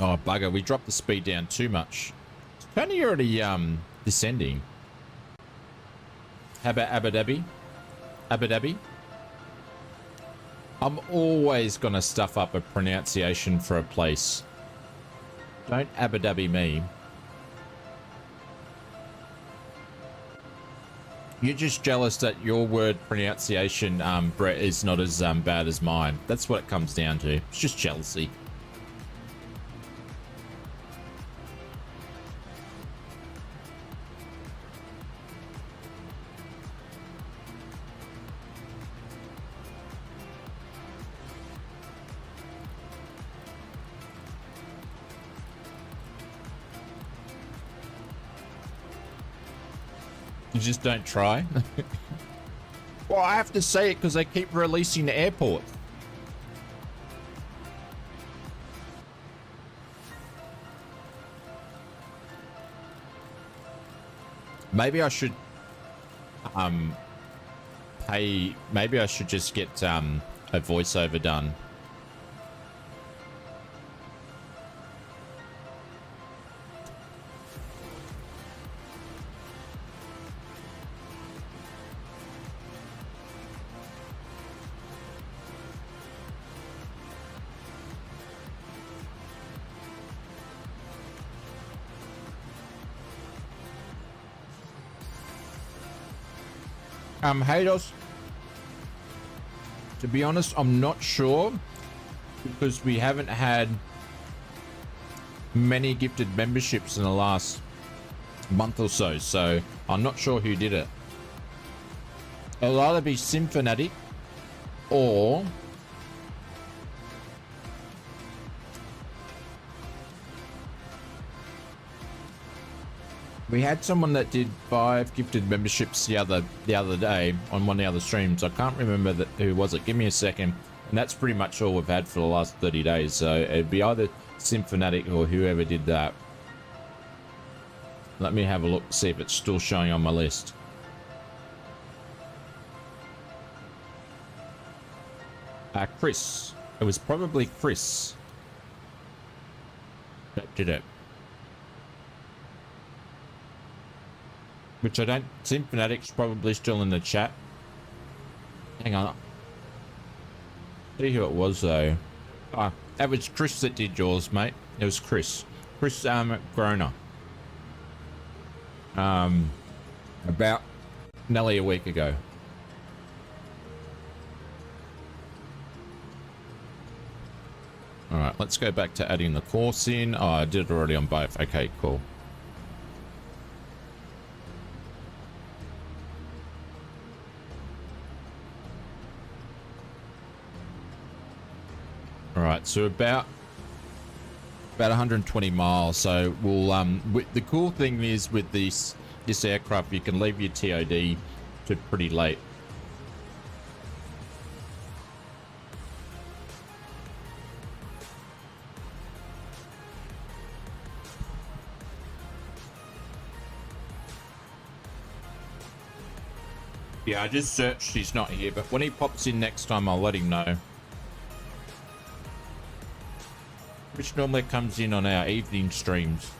Oh, bugger. We dropped the speed down too much. It's only already descending. How about Abu Dhabi? Abu Dhabi? I'm always going to stuff up a pronunciation for a place. Don't Abu Dhabi me. You're just jealous that your word pronunciation, Brett, is not as bad as mine. That's what it comes down to. It's just jealousy. You just don't try. Well, I have to say it because they keep releasing the airport. Maybe I should pay. Maybe I should just get a voiceover done. Haters, to be honest, I'm not sure because we haven't had many gifted memberships in the last month or so, so I'm not sure who did it. It'll either be Symphonic or we had someone that did 5 gifted memberships the other day on one of the other streams. I can't remember who was it. Give me a second. And that's pretty much all we've had for the last 30 days. So it'd be either Symphonic or whoever did that. Let me have a look, see if it's still showing on my list. Chris. It was probably Chris that did it. Which I don't... Symphonatic's probably still in the chat. Hang on. See who it was, though. Ah, that was Chris that did yours, mate. It was Chris. Chris, Groner. About nearly a week ago. Alright, let's go back to adding the course in. Oh, I did it already on both. Okay, cool. All right, so about 120 miles. So we'll the cool thing is with this aircraft, you can leave your TOD to pretty late. Yeah, I just searched. He's not here, but when he pops in next time, I'll let him know. Which normally comes in on our evening streams.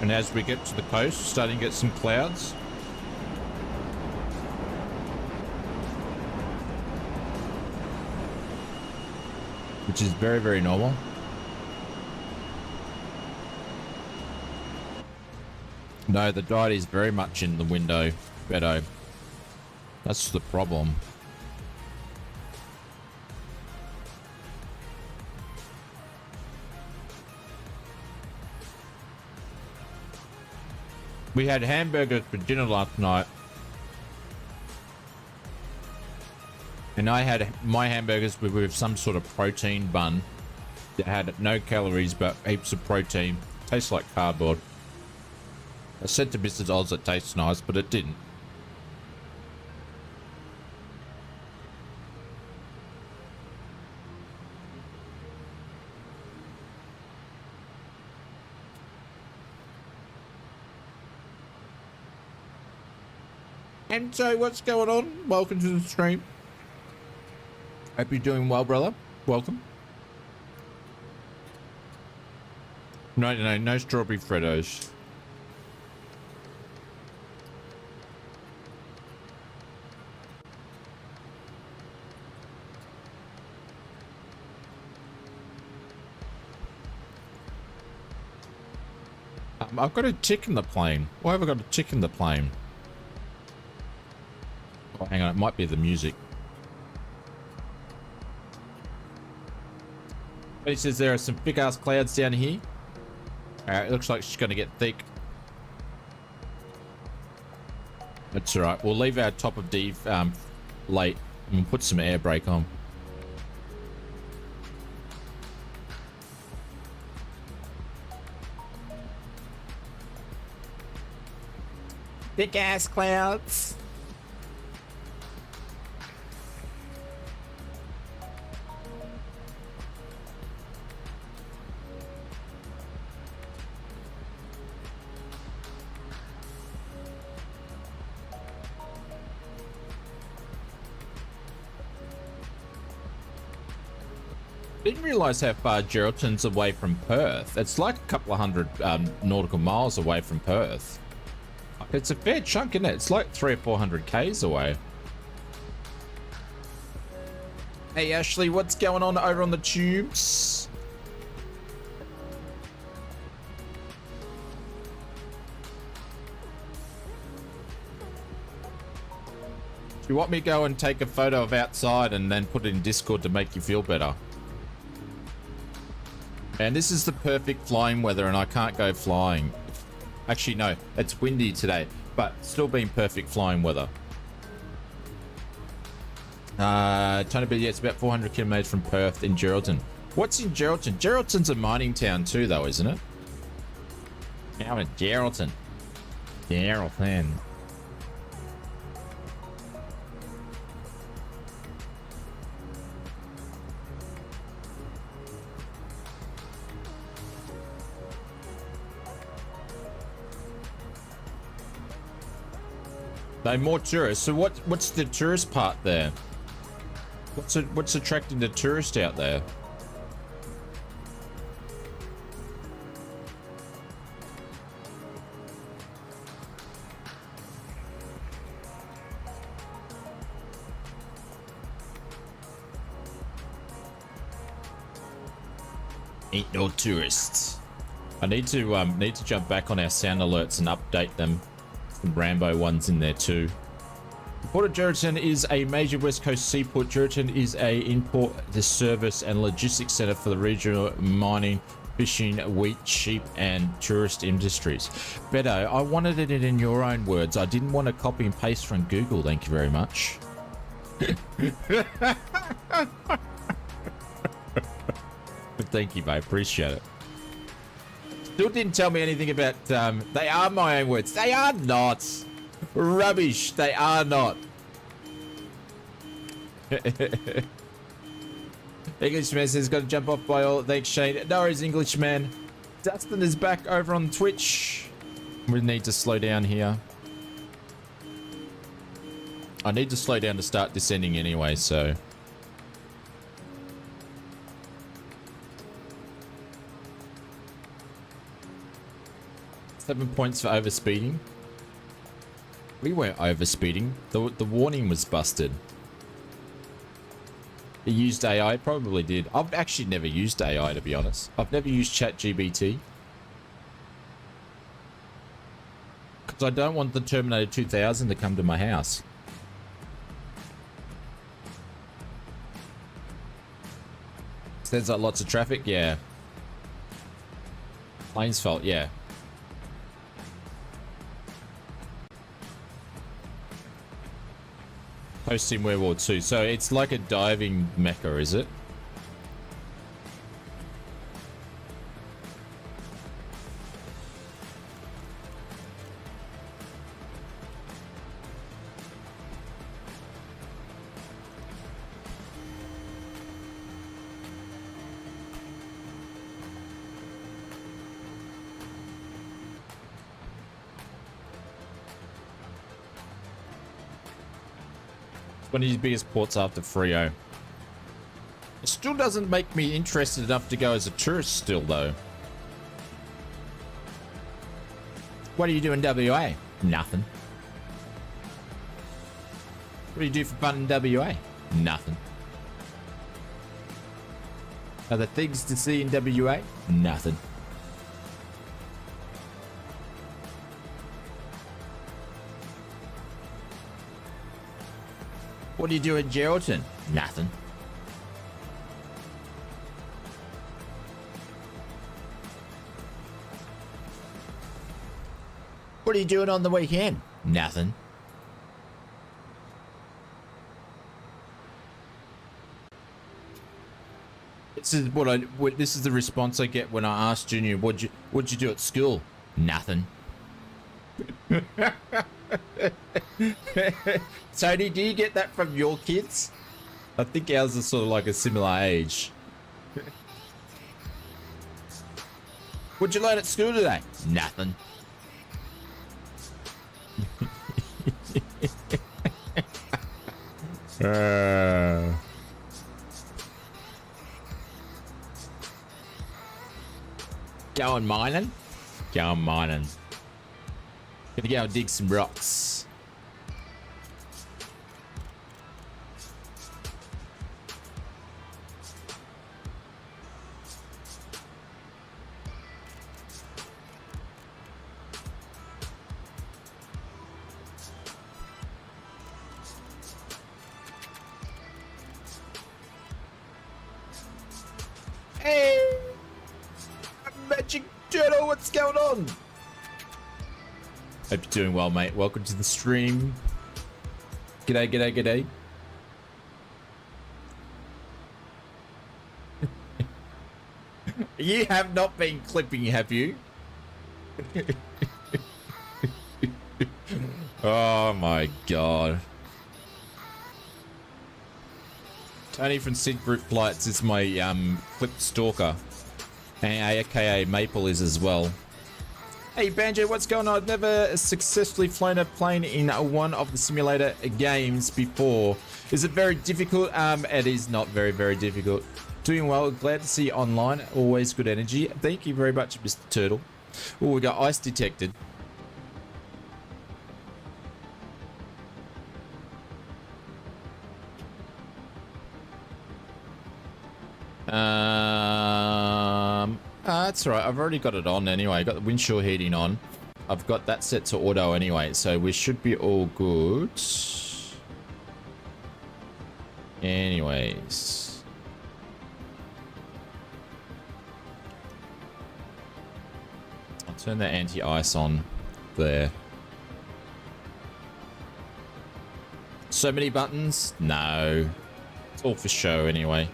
And as we get to the coast, starting to get some clouds. Which is very, very normal. No, the diet is very much in the window, Beto. That's the problem. We had hamburgers for dinner last night. And I had my hamburgers with some sort of protein bun that had no calories but heaps of protein. Tastes like cardboard. I said to Mrs. Oz it tastes nice, but it didn't. Ento, what's going on? Welcome to the stream. Hope you're doing well, brother. Welcome. No strawberry Freddos. I've got a tick in the plane. Why have I got a tick in the plane? Oh, hang on, it might be the music. But he says there are some big ass clouds down here. It looks like she's going to get thick. That's alright. We'll leave our top of D late and put some air brake on. Big ass clouds. Didn't realise how far Geraldton's away from Perth. It's like a couple of hundred nautical miles away from Perth. It's a fair chunk, isn't it? It's like 300 or 400 k's away. Hey Ashley, what's going on over on the tubes? Do you want me to go and take a photo of outside and then put it in Discord to make you feel better? And this is the perfect flying weather and I can't go flying. Actually, no, it's windy today, but still being perfect flying weather. Tony B, yeah, it's about 400 kilometers from Perth in Geraldton. What's in Geraldton? Geraldton's a mining town too, though, isn't it? Now in Geraldton. Geraldton. No more tourists. So what's the tourist part there? What's attracting the tourist out there? Ain't no tourists. I need to jump back on our sound alerts and update them. Some Rambo ones in there too. The Port of Geraldton is a major west coast seaport. Geraldton is a import, the service and logistics center for the regional mining, fishing, wheat, sheep and tourist industries. Beto, I wanted it in your own words. I didn't want to copy and paste from Google. Thank you very much. Thank you, mate. Appreciate it. Still didn't tell me anything about, they are my own words. They are not. Rubbish. They are not. Englishman says, got to jump off by all. Thanks, Shane. No worries, Englishman. Dustin is back over on Twitch. We need to slow down here. I need to slow down to start descending anyway, so... 7 points for overspeeding. We weren't overspeeding. The warning was busted. It used AI? Probably did. I've actually never used AI, to be honest. I've never used ChatGPT. Because I don't want the Terminator 2000 to come to my house. Sounds like lots of traffic? Yeah. Plane's fault, yeah. Post-Team World War II. So it's like a diving mecca, is it? It's one of his biggest ports after Frio. It still doesn't make me interested enough to go as a tourist still, though. What do you do in WA? Nothing. What do you do for fun in WA? Nothing. Are there things to see in WA? Nothing. What do you do in Geraldton? Nothing. What are you doing on the weekend? Nothing. This is this is the response I get when I ask Junior, what'd you do at school? Nothing. Tony, do you get that from your kids? I think ours are sort of like a similar age. What'd you learn at school today? Nothing. Going mining? Going mining. Gonna go and dig some rocks. Hey! Magic Turtle, what's going on? Hope you're doing well, mate. Welcome to the stream. G'day, g'day, g'day. You have not been clipping, have you? Oh my god. Tony from Sid Group Flights is my clip stalker. And aka Maple is as well. Hey Banjo, what's going on? I've never successfully flown a plane in one of the simulator games before. Is it very difficult? It is not very, very difficult. Doing well, glad to see you online. Always good energy. Thank you very much, Mr. Turtle. Oh, we got ice detected. That's all right. I've already got it on anyway. I got the windshield heating on. I've got that set to auto anyway, so we should be all good. Anyways. I'll turn the anti-ice on there. So many buttons? No. It's all for show anyway.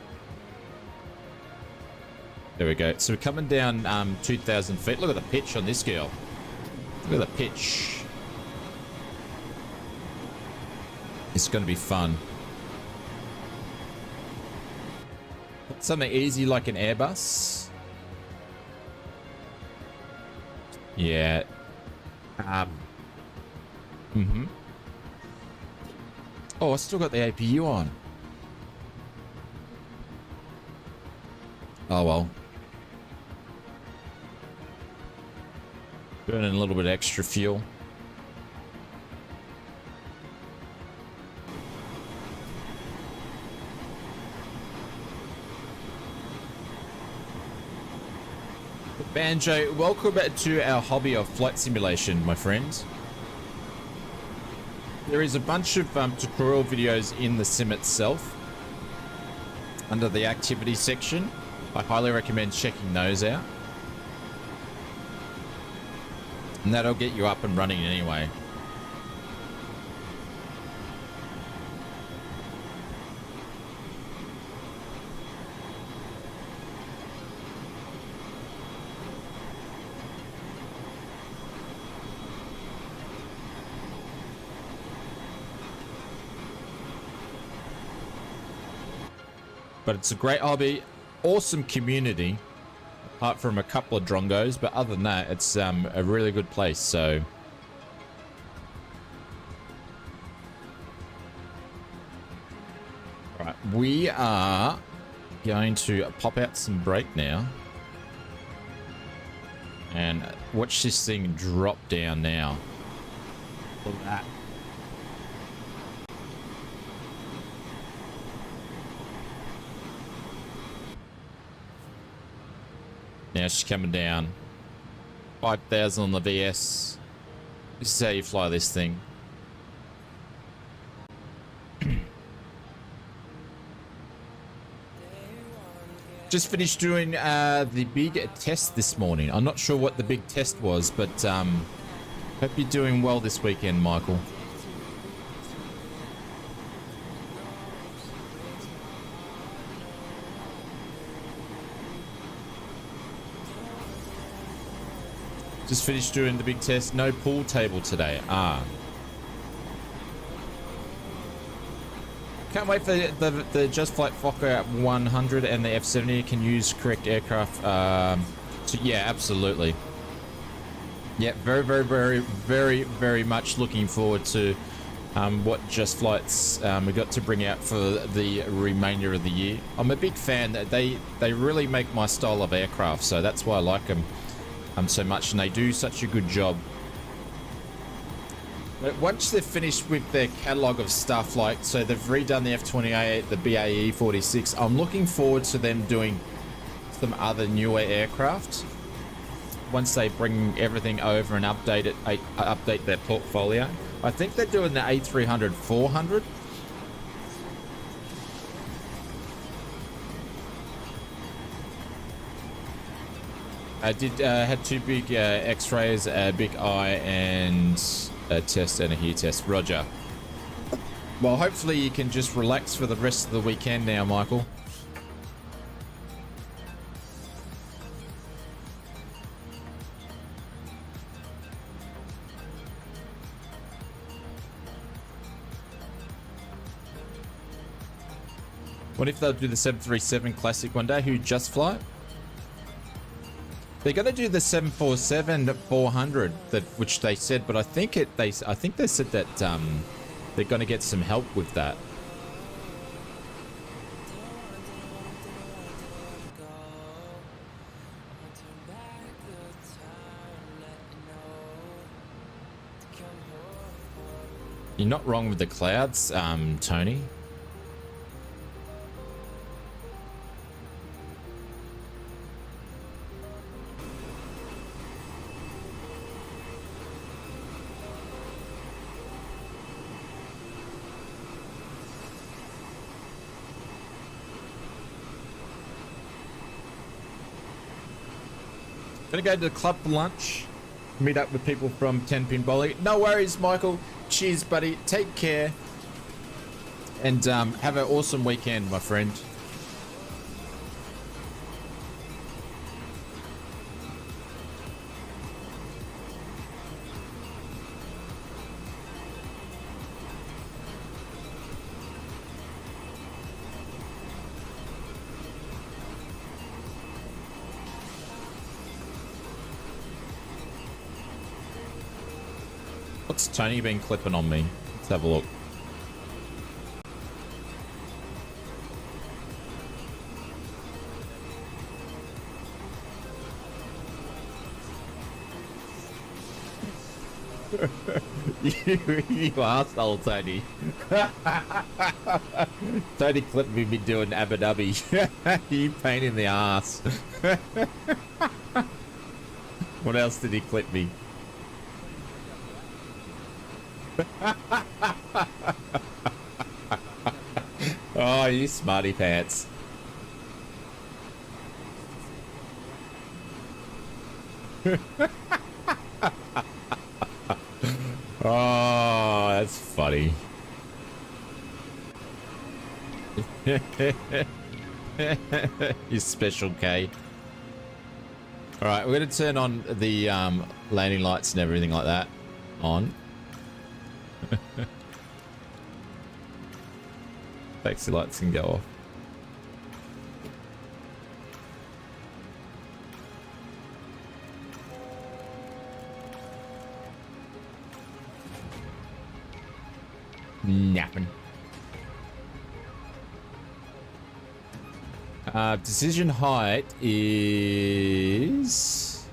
There we go. So we're coming down 2,000 feet. Look at the pitch on this girl. Look at the pitch. It's going to be fun. Something easy like an Airbus. Yeah. Oh, I still got the APU on. Oh well. Burning a little bit extra fuel. Banjo, welcome back to our hobby of flight simulation, my friends. There is a bunch of tutorial videos in the sim itself under the activity section. I highly recommend checking those out. And that'll get you up and running anyway. But it's a great hobby, awesome community. Apart from a couple of drongos, but other than that, it's a really good place, so... we are going to pop out some brake now. And watch this thing drop down now. Look at that. Now she's coming down. 5,000 on the VS. This is how you fly this thing. Just finished doing the big test this morning. I'm not sure what the big test was, but hope you're doing well this weekend, Michael. Just finished doing the big test. No pool table today. Can't wait for the Just Flight Fokker 100 and the F28 can use correct aircraft. Yeah, absolutely. Yeah, very much looking forward to what Just Flights we got to bring out for the remainder of the year. I'm a big fan. That they really make my style of aircraft, so that's why I like them so much, and they do such a good job. But once they're finished with their catalogue of stuff, like, so they've redone the F28, the BAE 46, I'm looking forward to them doing some other newer aircraft. Once they bring everything over and update their portfolio. I think they're doing the A300-400. I did had two big X-rays, a big eye, and a test and a hear test. Roger. Well, hopefully you can just relax for the rest of the weekend now, Michael. What if they'll do the 737 Classic one day? Who Just Fly? They're going to do the 747-400, which they said, but I think they said that they're going to get some help with that. You're not wrong with the clouds, Tony. Gonna go to the club for lunch. Meet up with people from 10 Pin Bowling. No worries, Michael. Cheers, buddy. Take care. And have an awesome weekend, my friend. What's Tony been clipping on me? Let's have a look. you asshole, Tony. Tony clipped me doing Abu Dhabi. You pain in the ass. What else did he clip me? Oh, you smarty pants. Oh, that's funny. You special K. All right, we're going to turn on the landing lights and everything like that on. Taxi lights can go off. Napping. Decision height is...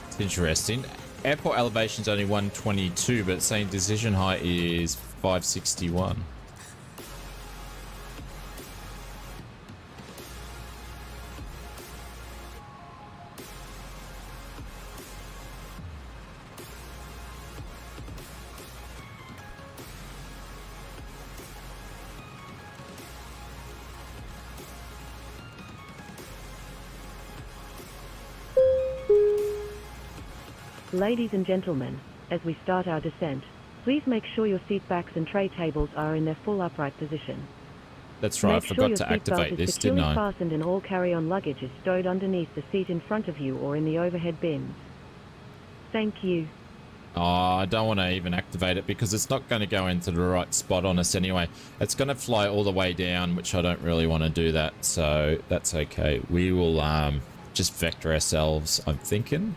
It's interesting. Airport elevation is only 122, but it's saying decision height is 561. Ladies and gentlemen, as we start our descent, please make sure your seat backs and tray tables are in their full upright position. That's right, I forgot to activate this, didn't I? Fastened and all carry-on luggage is stowed underneath the seat in front of you or in the overhead bins. Thank you. Oh, I don't want to even activate it because it's not going to go into the right spot on us anyway. It's going to fly all the way down, which I don't really want to do that, so that's okay. We will just vector ourselves, I'm thinking,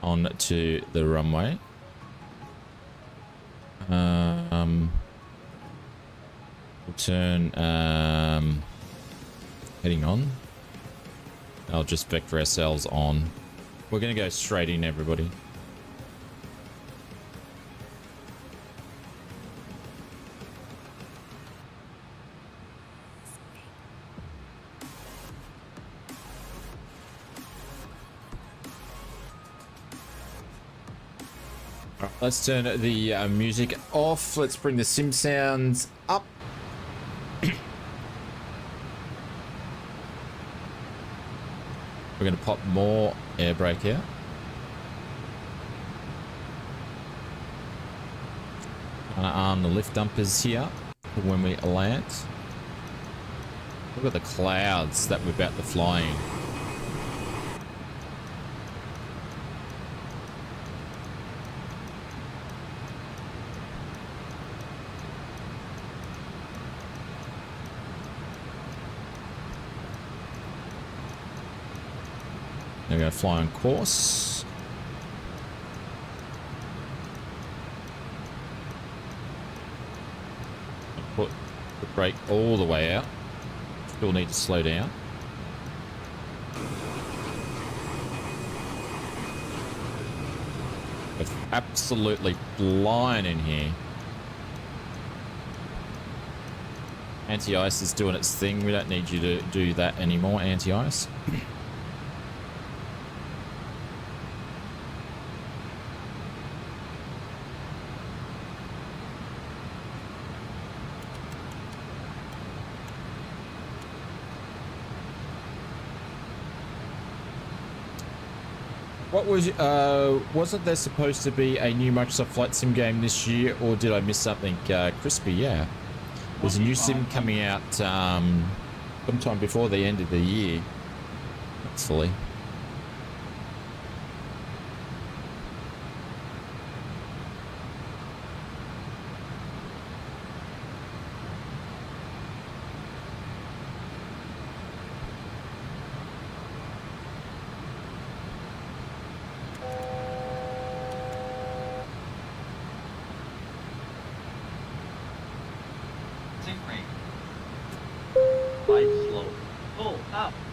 on to the runway. We'll turn heading on. I'll just vector ourselves on. We're gonna go straight in, everybody. Let's turn the music off. Let's bring the sim sounds up. We're going to pop more air brake out. Going to arm the lift dumpers here for when we land. Look at the clouds that we're about to fly in. We're going to fly on course. Put the brake all the way out. Still need to slow down. It's absolutely flying in here. Anti-ice is doing its thing. We don't need you to do that anymore, anti-ice. What was, wasn't there supposed to be a new Microsoft Flight Sim game this year, or did I miss something? Crispy, yeah. There's a new sim coming out sometime before the end of the year, hopefully.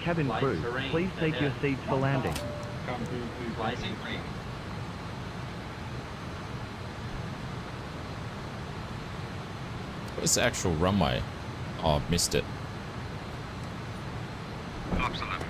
Cabin crew, please take your seats for landing. Cabin crew, please. Rising free. Where's the actual runway? Oh, I've missed it. Ops 11.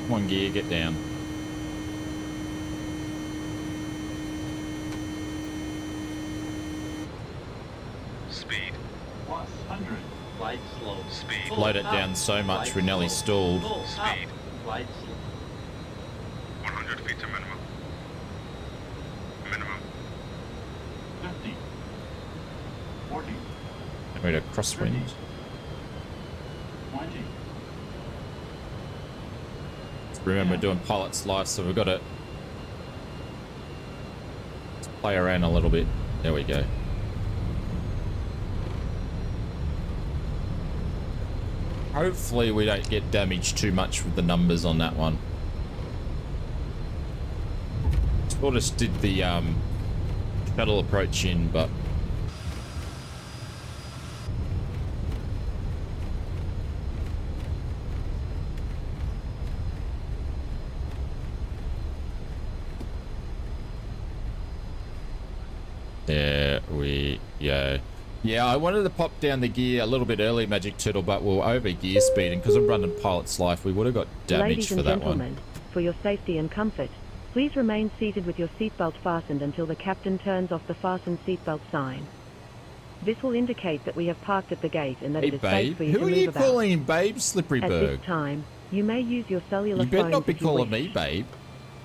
One gear, get down. Speed. 100. Flight slow. Speed. Load it down so much we're nearly stalled. Speed. Flight slow. 100 feet to minimum. Minimum. 50. 40. And we're at a crosswind. 20. Remember, doing pilot's life, so we've got to play around a little bit. There we go. Hopefully we don't get damaged too much with the numbers on that one. Sort of did the shuttle approach in, but there we go. Yeah, I wanted to pop down the gear a little bit early, Magic Turtle, but we're over gear speed, and because I'm running pilot's life, we would have got damage for that one. Ladies and gentlemen, for your safety and comfort, please remain seated with your seatbelt fastened until the captain turns off the fasten seatbelt sign. This will indicate that we have parked at the gate and that Hey, it is babe. safe for you Who to are move you about. calling Babe, Slippery At Bird? this time, you may use your cellular You better phones not be if you calling wish. me Babe.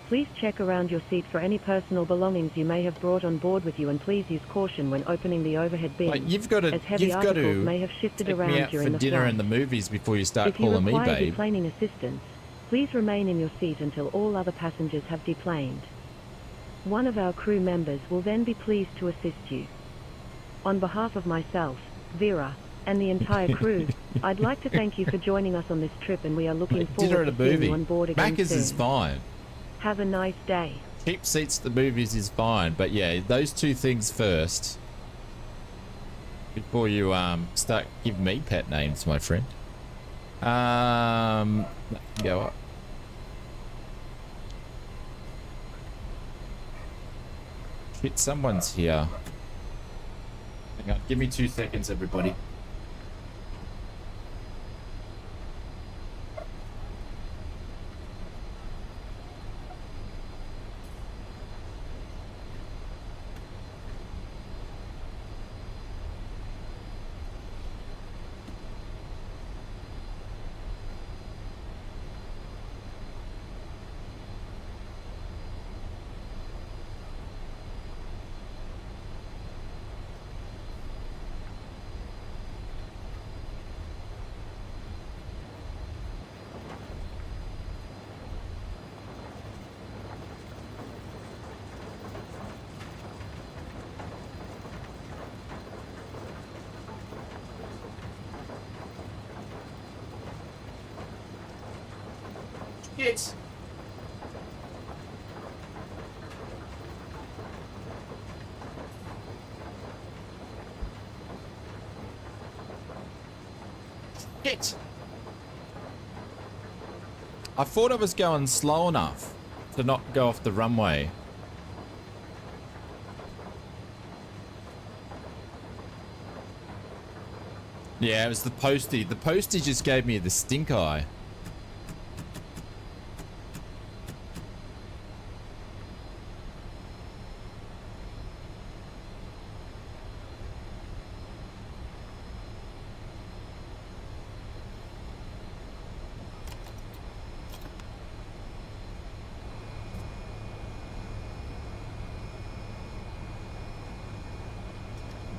Please check around your seat for any personal belongings you may have brought on board with you, and please use caution when opening the overhead bin, Like, you've got as heavy to articles may have shifted take around me out during for the dinner flight. and the movies before you start If you calling me require Babe. deplaning assistance, please remain in your seat until all other passengers have deplaned. One of our crew members will then be pleased to assist you. On behalf of myself, Vera, and the entire crew, I'd like to thank you for joining us on this trip, and we are looking Dinner forward at a to seeing movie. you on board again Macca's soon. is fine. Have a nice day. Cheap seats at the movies is fine, but yeah, those two things first before you start giving me pet names, my friend. Go up. Shit, someone's here. Hang on, give me 2 seconds, everybody. Shit. Shit. I thought I was going slow enough to not go off the runway. Yeah, it was the postie. The postie just gave me the stink eye.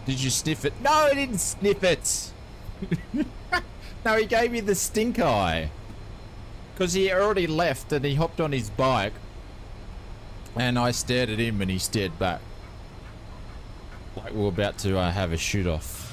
Did you sniff it? No, I didn't sniff it. No, he gave me the stink eye. Because he already left and he hopped on his bike. And I stared at him and he stared back. Like we were about to have a shoot off.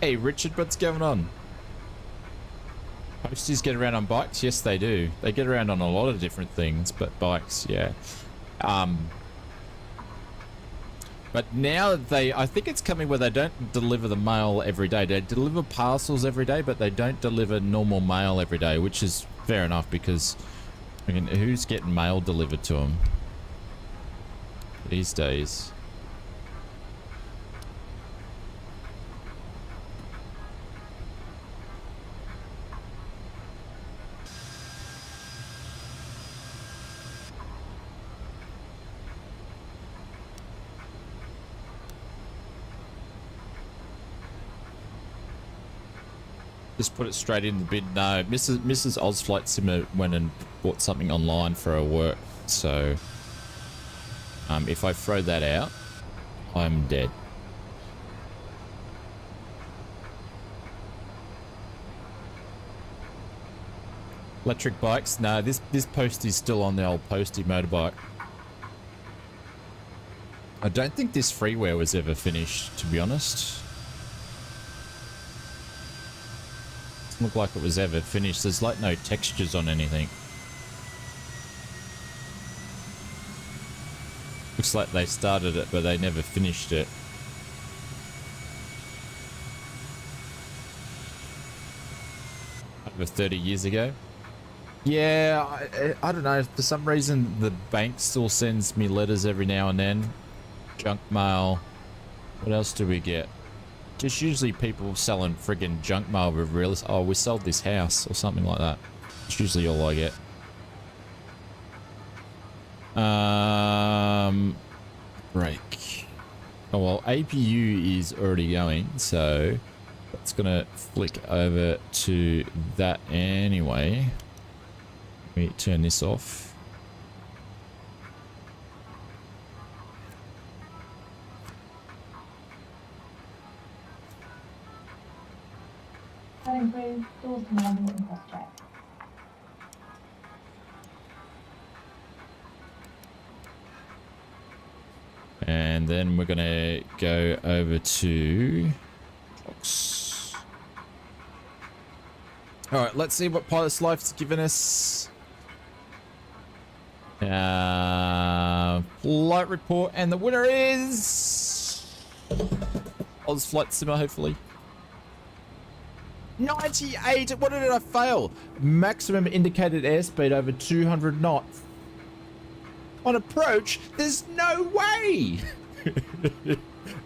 Hey Richard, what's going on? Posties get around on bikes? Yes, they do. They get around on a lot of different things, but bikes, yeah. But now I think it's coming where they don't deliver the mail every day. They deliver parcels every day, but they don't deliver normal mail every day, which is fair enough because, I mean, who's getting mail delivered to them these days? Just put it straight in the bin. No, Mrs. ausflightsimmer went and bought something online for her work. So, if I throw that out, I'm dead. Electric bikes? No, this Postie's still on the old Postie motorbike. I don't think this freeware was ever finished, to be honest. Doesn't look like it was ever finished. There's like no textures on anything. Looks like they started it, but they never finished it. Over 30 years ago. Yeah, I don't know. For some reason, the bank still sends me letters every now and then. Junk mail. What else do we get? Just usually people selling friggin' junk mail with real. Oh, we sold this house or something like that. That's usually all I get. Break. Oh well, APU is already going, so that's gonna flick over to that anyway. Let me turn this off. Improve doors to landing and cross check. And then we're gonna go over to all right, let's see what Pilot's Life's given us. Flight report, and the winner is ausflightsimmer, hopefully. 98. What did I fail? Maximum indicated airspeed over 200 knots. On approach, there's no way.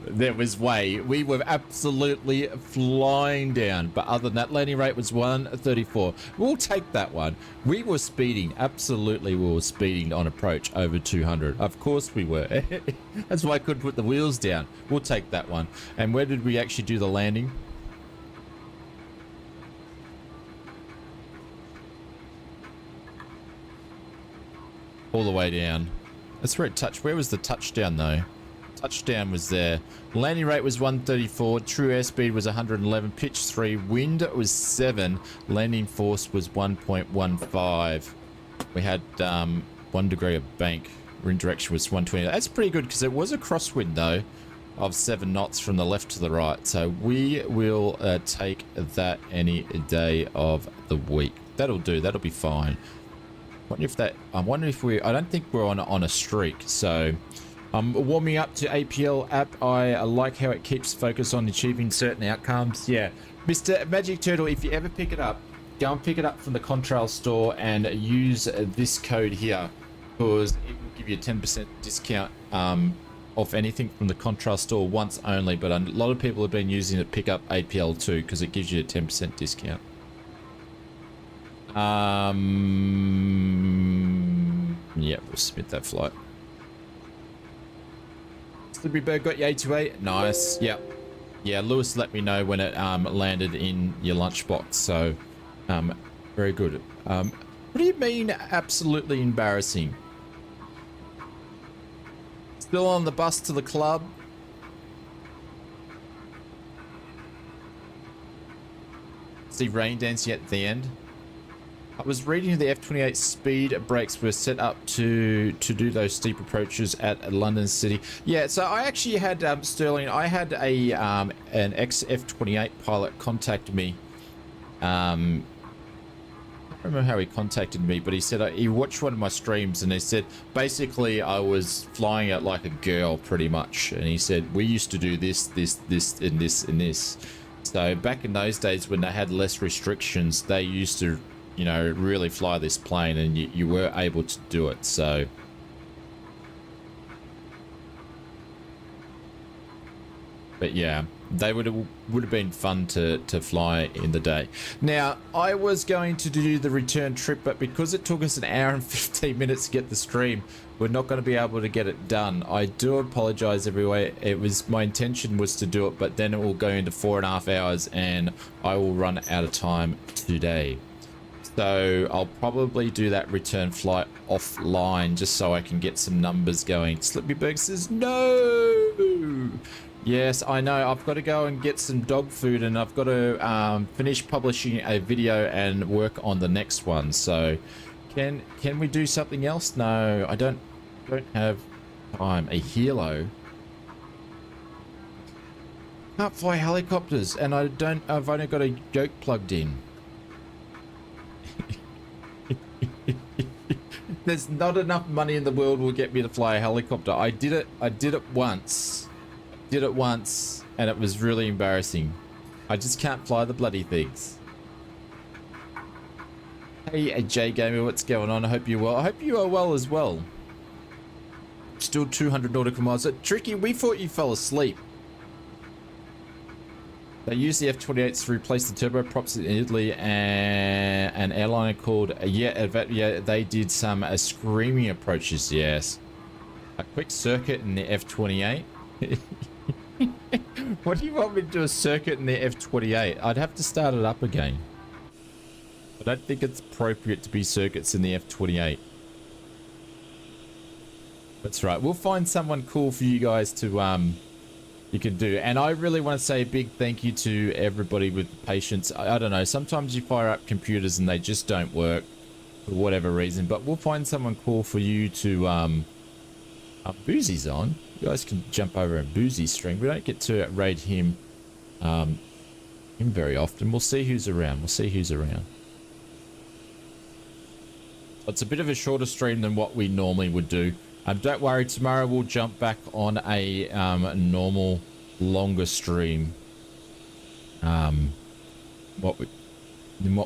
There was way. We were absolutely flying down. But other than that, landing rate was 134. We'll take that one. We were speeding. Absolutely, we were speeding on approach over 200. Of course we were. That's why I couldn't put the wheels down. We'll take that one. And where did we actually do the landing? All the way down. That's where it touched. Where was the touchdown though? Touchdown was there. Landing rate was 134. True airspeed was 111. Pitch 3. Wind was 7. Landing force was 1.15. We had 1 degree of bank. Wind direction was 120. That's pretty good because it was a crosswind though of 7 knots from the left to the right. So we will take that any day of the week. That'll do. That'll be fine. I wonder if we, I don't think we're on a streak, so I'm warming up to APL app. I like how it keeps focus on achieving certain outcomes. Yeah, Mr. Magic Turtle, if you ever pick it up, go and pick it up from the Contrail store and use this code here, because it will give you a 10% discount off anything from the Contrail store once only, but a lot of people have been using it to pick up APL too, because it gives you a 10% discount. Yeah, we'll submit that flight. Slippery Bird got you A28. Nice. Yep. Yeah, Lewis let me know when it landed in your lunchbox, so very good. What do you mean absolutely embarrassing? Still on the bus to the club? See rain dancing at the end? I was reading the F28 speed brakes were set up to do those steep approaches at London City. Yeah, so I actually had Sterling. I had a an ex F28 pilot contact me. I don't remember how he contacted me, but he said he watched one of my streams and he said basically I was flying it like a girl pretty much, and he said we used to do this, and this. So back in those days when they had less restrictions, they used to, you know, really fly this plane, and you were able to do it. So but yeah, they would have been fun to fly in the day. Now I was going to do the return trip, but because it took us an hour and 15 minutes to get the stream, we're not going to be able to get it done. I do apologize everywhere. My intention was to do it, but then it will go into 4.5 hours and I will run out of time today. So I'll probably do that return flight offline just so I can get some numbers going. Slippyberg says no. Yes, I know. I've got to go and get some dog food, and I've got to finish publishing a video and work on the next one. So can we do something else? No, I don't have time. A helo. Can't fly helicopters, and I've only got a yoke plugged in. There's not enough money in the world will get me to fly a helicopter. I did it once. And it was really embarrassing. I just can't fly the bloody things. Hey, J Gamer, what's going on? I hope you're well. I hope you are well as well. Still 200 nautical miles. Tricky, we thought you fell asleep. They used the F28s to replace the turboprops in Italy, and an airliner called yeah, they did some screaming approaches. Yes, a quick circuit in the F28. What do you want me to do? A circuit in the F28? I'd have to start it up again. I don't think it's appropriate to be circuits in the F28. That's right. We'll find someone cool for you guys to you can do. And I really want to say a big thank you to everybody with patience. I don't know, sometimes you fire up computers and they just don't work for whatever reason, but we'll find someone cool for you to Boozy's on. You guys can jump over a Boozy stream. We don't get to raid him very often. We'll see who's around. It's a bit of a shorter stream than what we normally would do. Don't worry, tomorrow we'll jump back on a normal, longer stream. What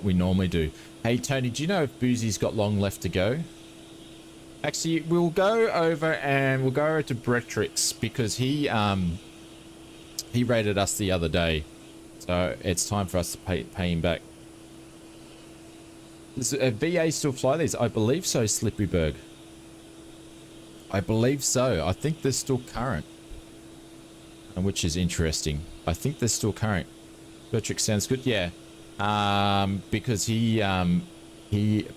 we normally do. Hey Tony, do you know if Boozy's got long left to go? Actually, we'll go over to Bretrix because he rated us the other day, so it's time for us to pay him back. Does VA still fly these? I believe so, Slippyberg. I believe so. I think they're still current, which is interesting. I think they're still current. Bertrix sounds good. Yeah, because he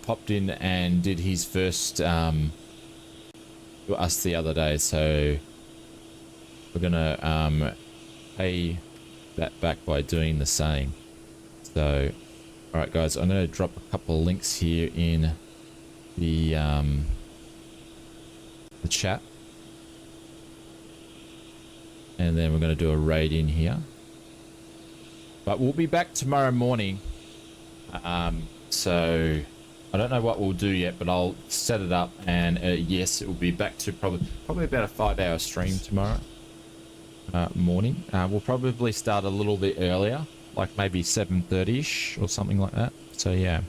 popped in and did his first to us the other day, so we're gonna pay that back by doing the same. So, all right, guys, I'm gonna drop a couple of links here in the chat, and then we're going to do a raid in here, but we'll be back tomorrow morning. So I don't know what we'll do yet, but I'll set it up, and yes, it will be back to probably about a 5-hour stream tomorrow morning. We'll probably start a little bit earlier, like maybe 7:30ish or something like that. So yeah,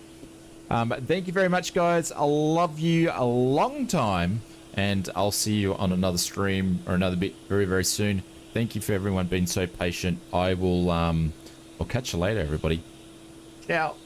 thank you very much, guys. I love you a long time, and I'll see you on another stream or another bit very, very soon. Thank you for everyone being so patient. I will I'll catch you later, everybody. Ciao.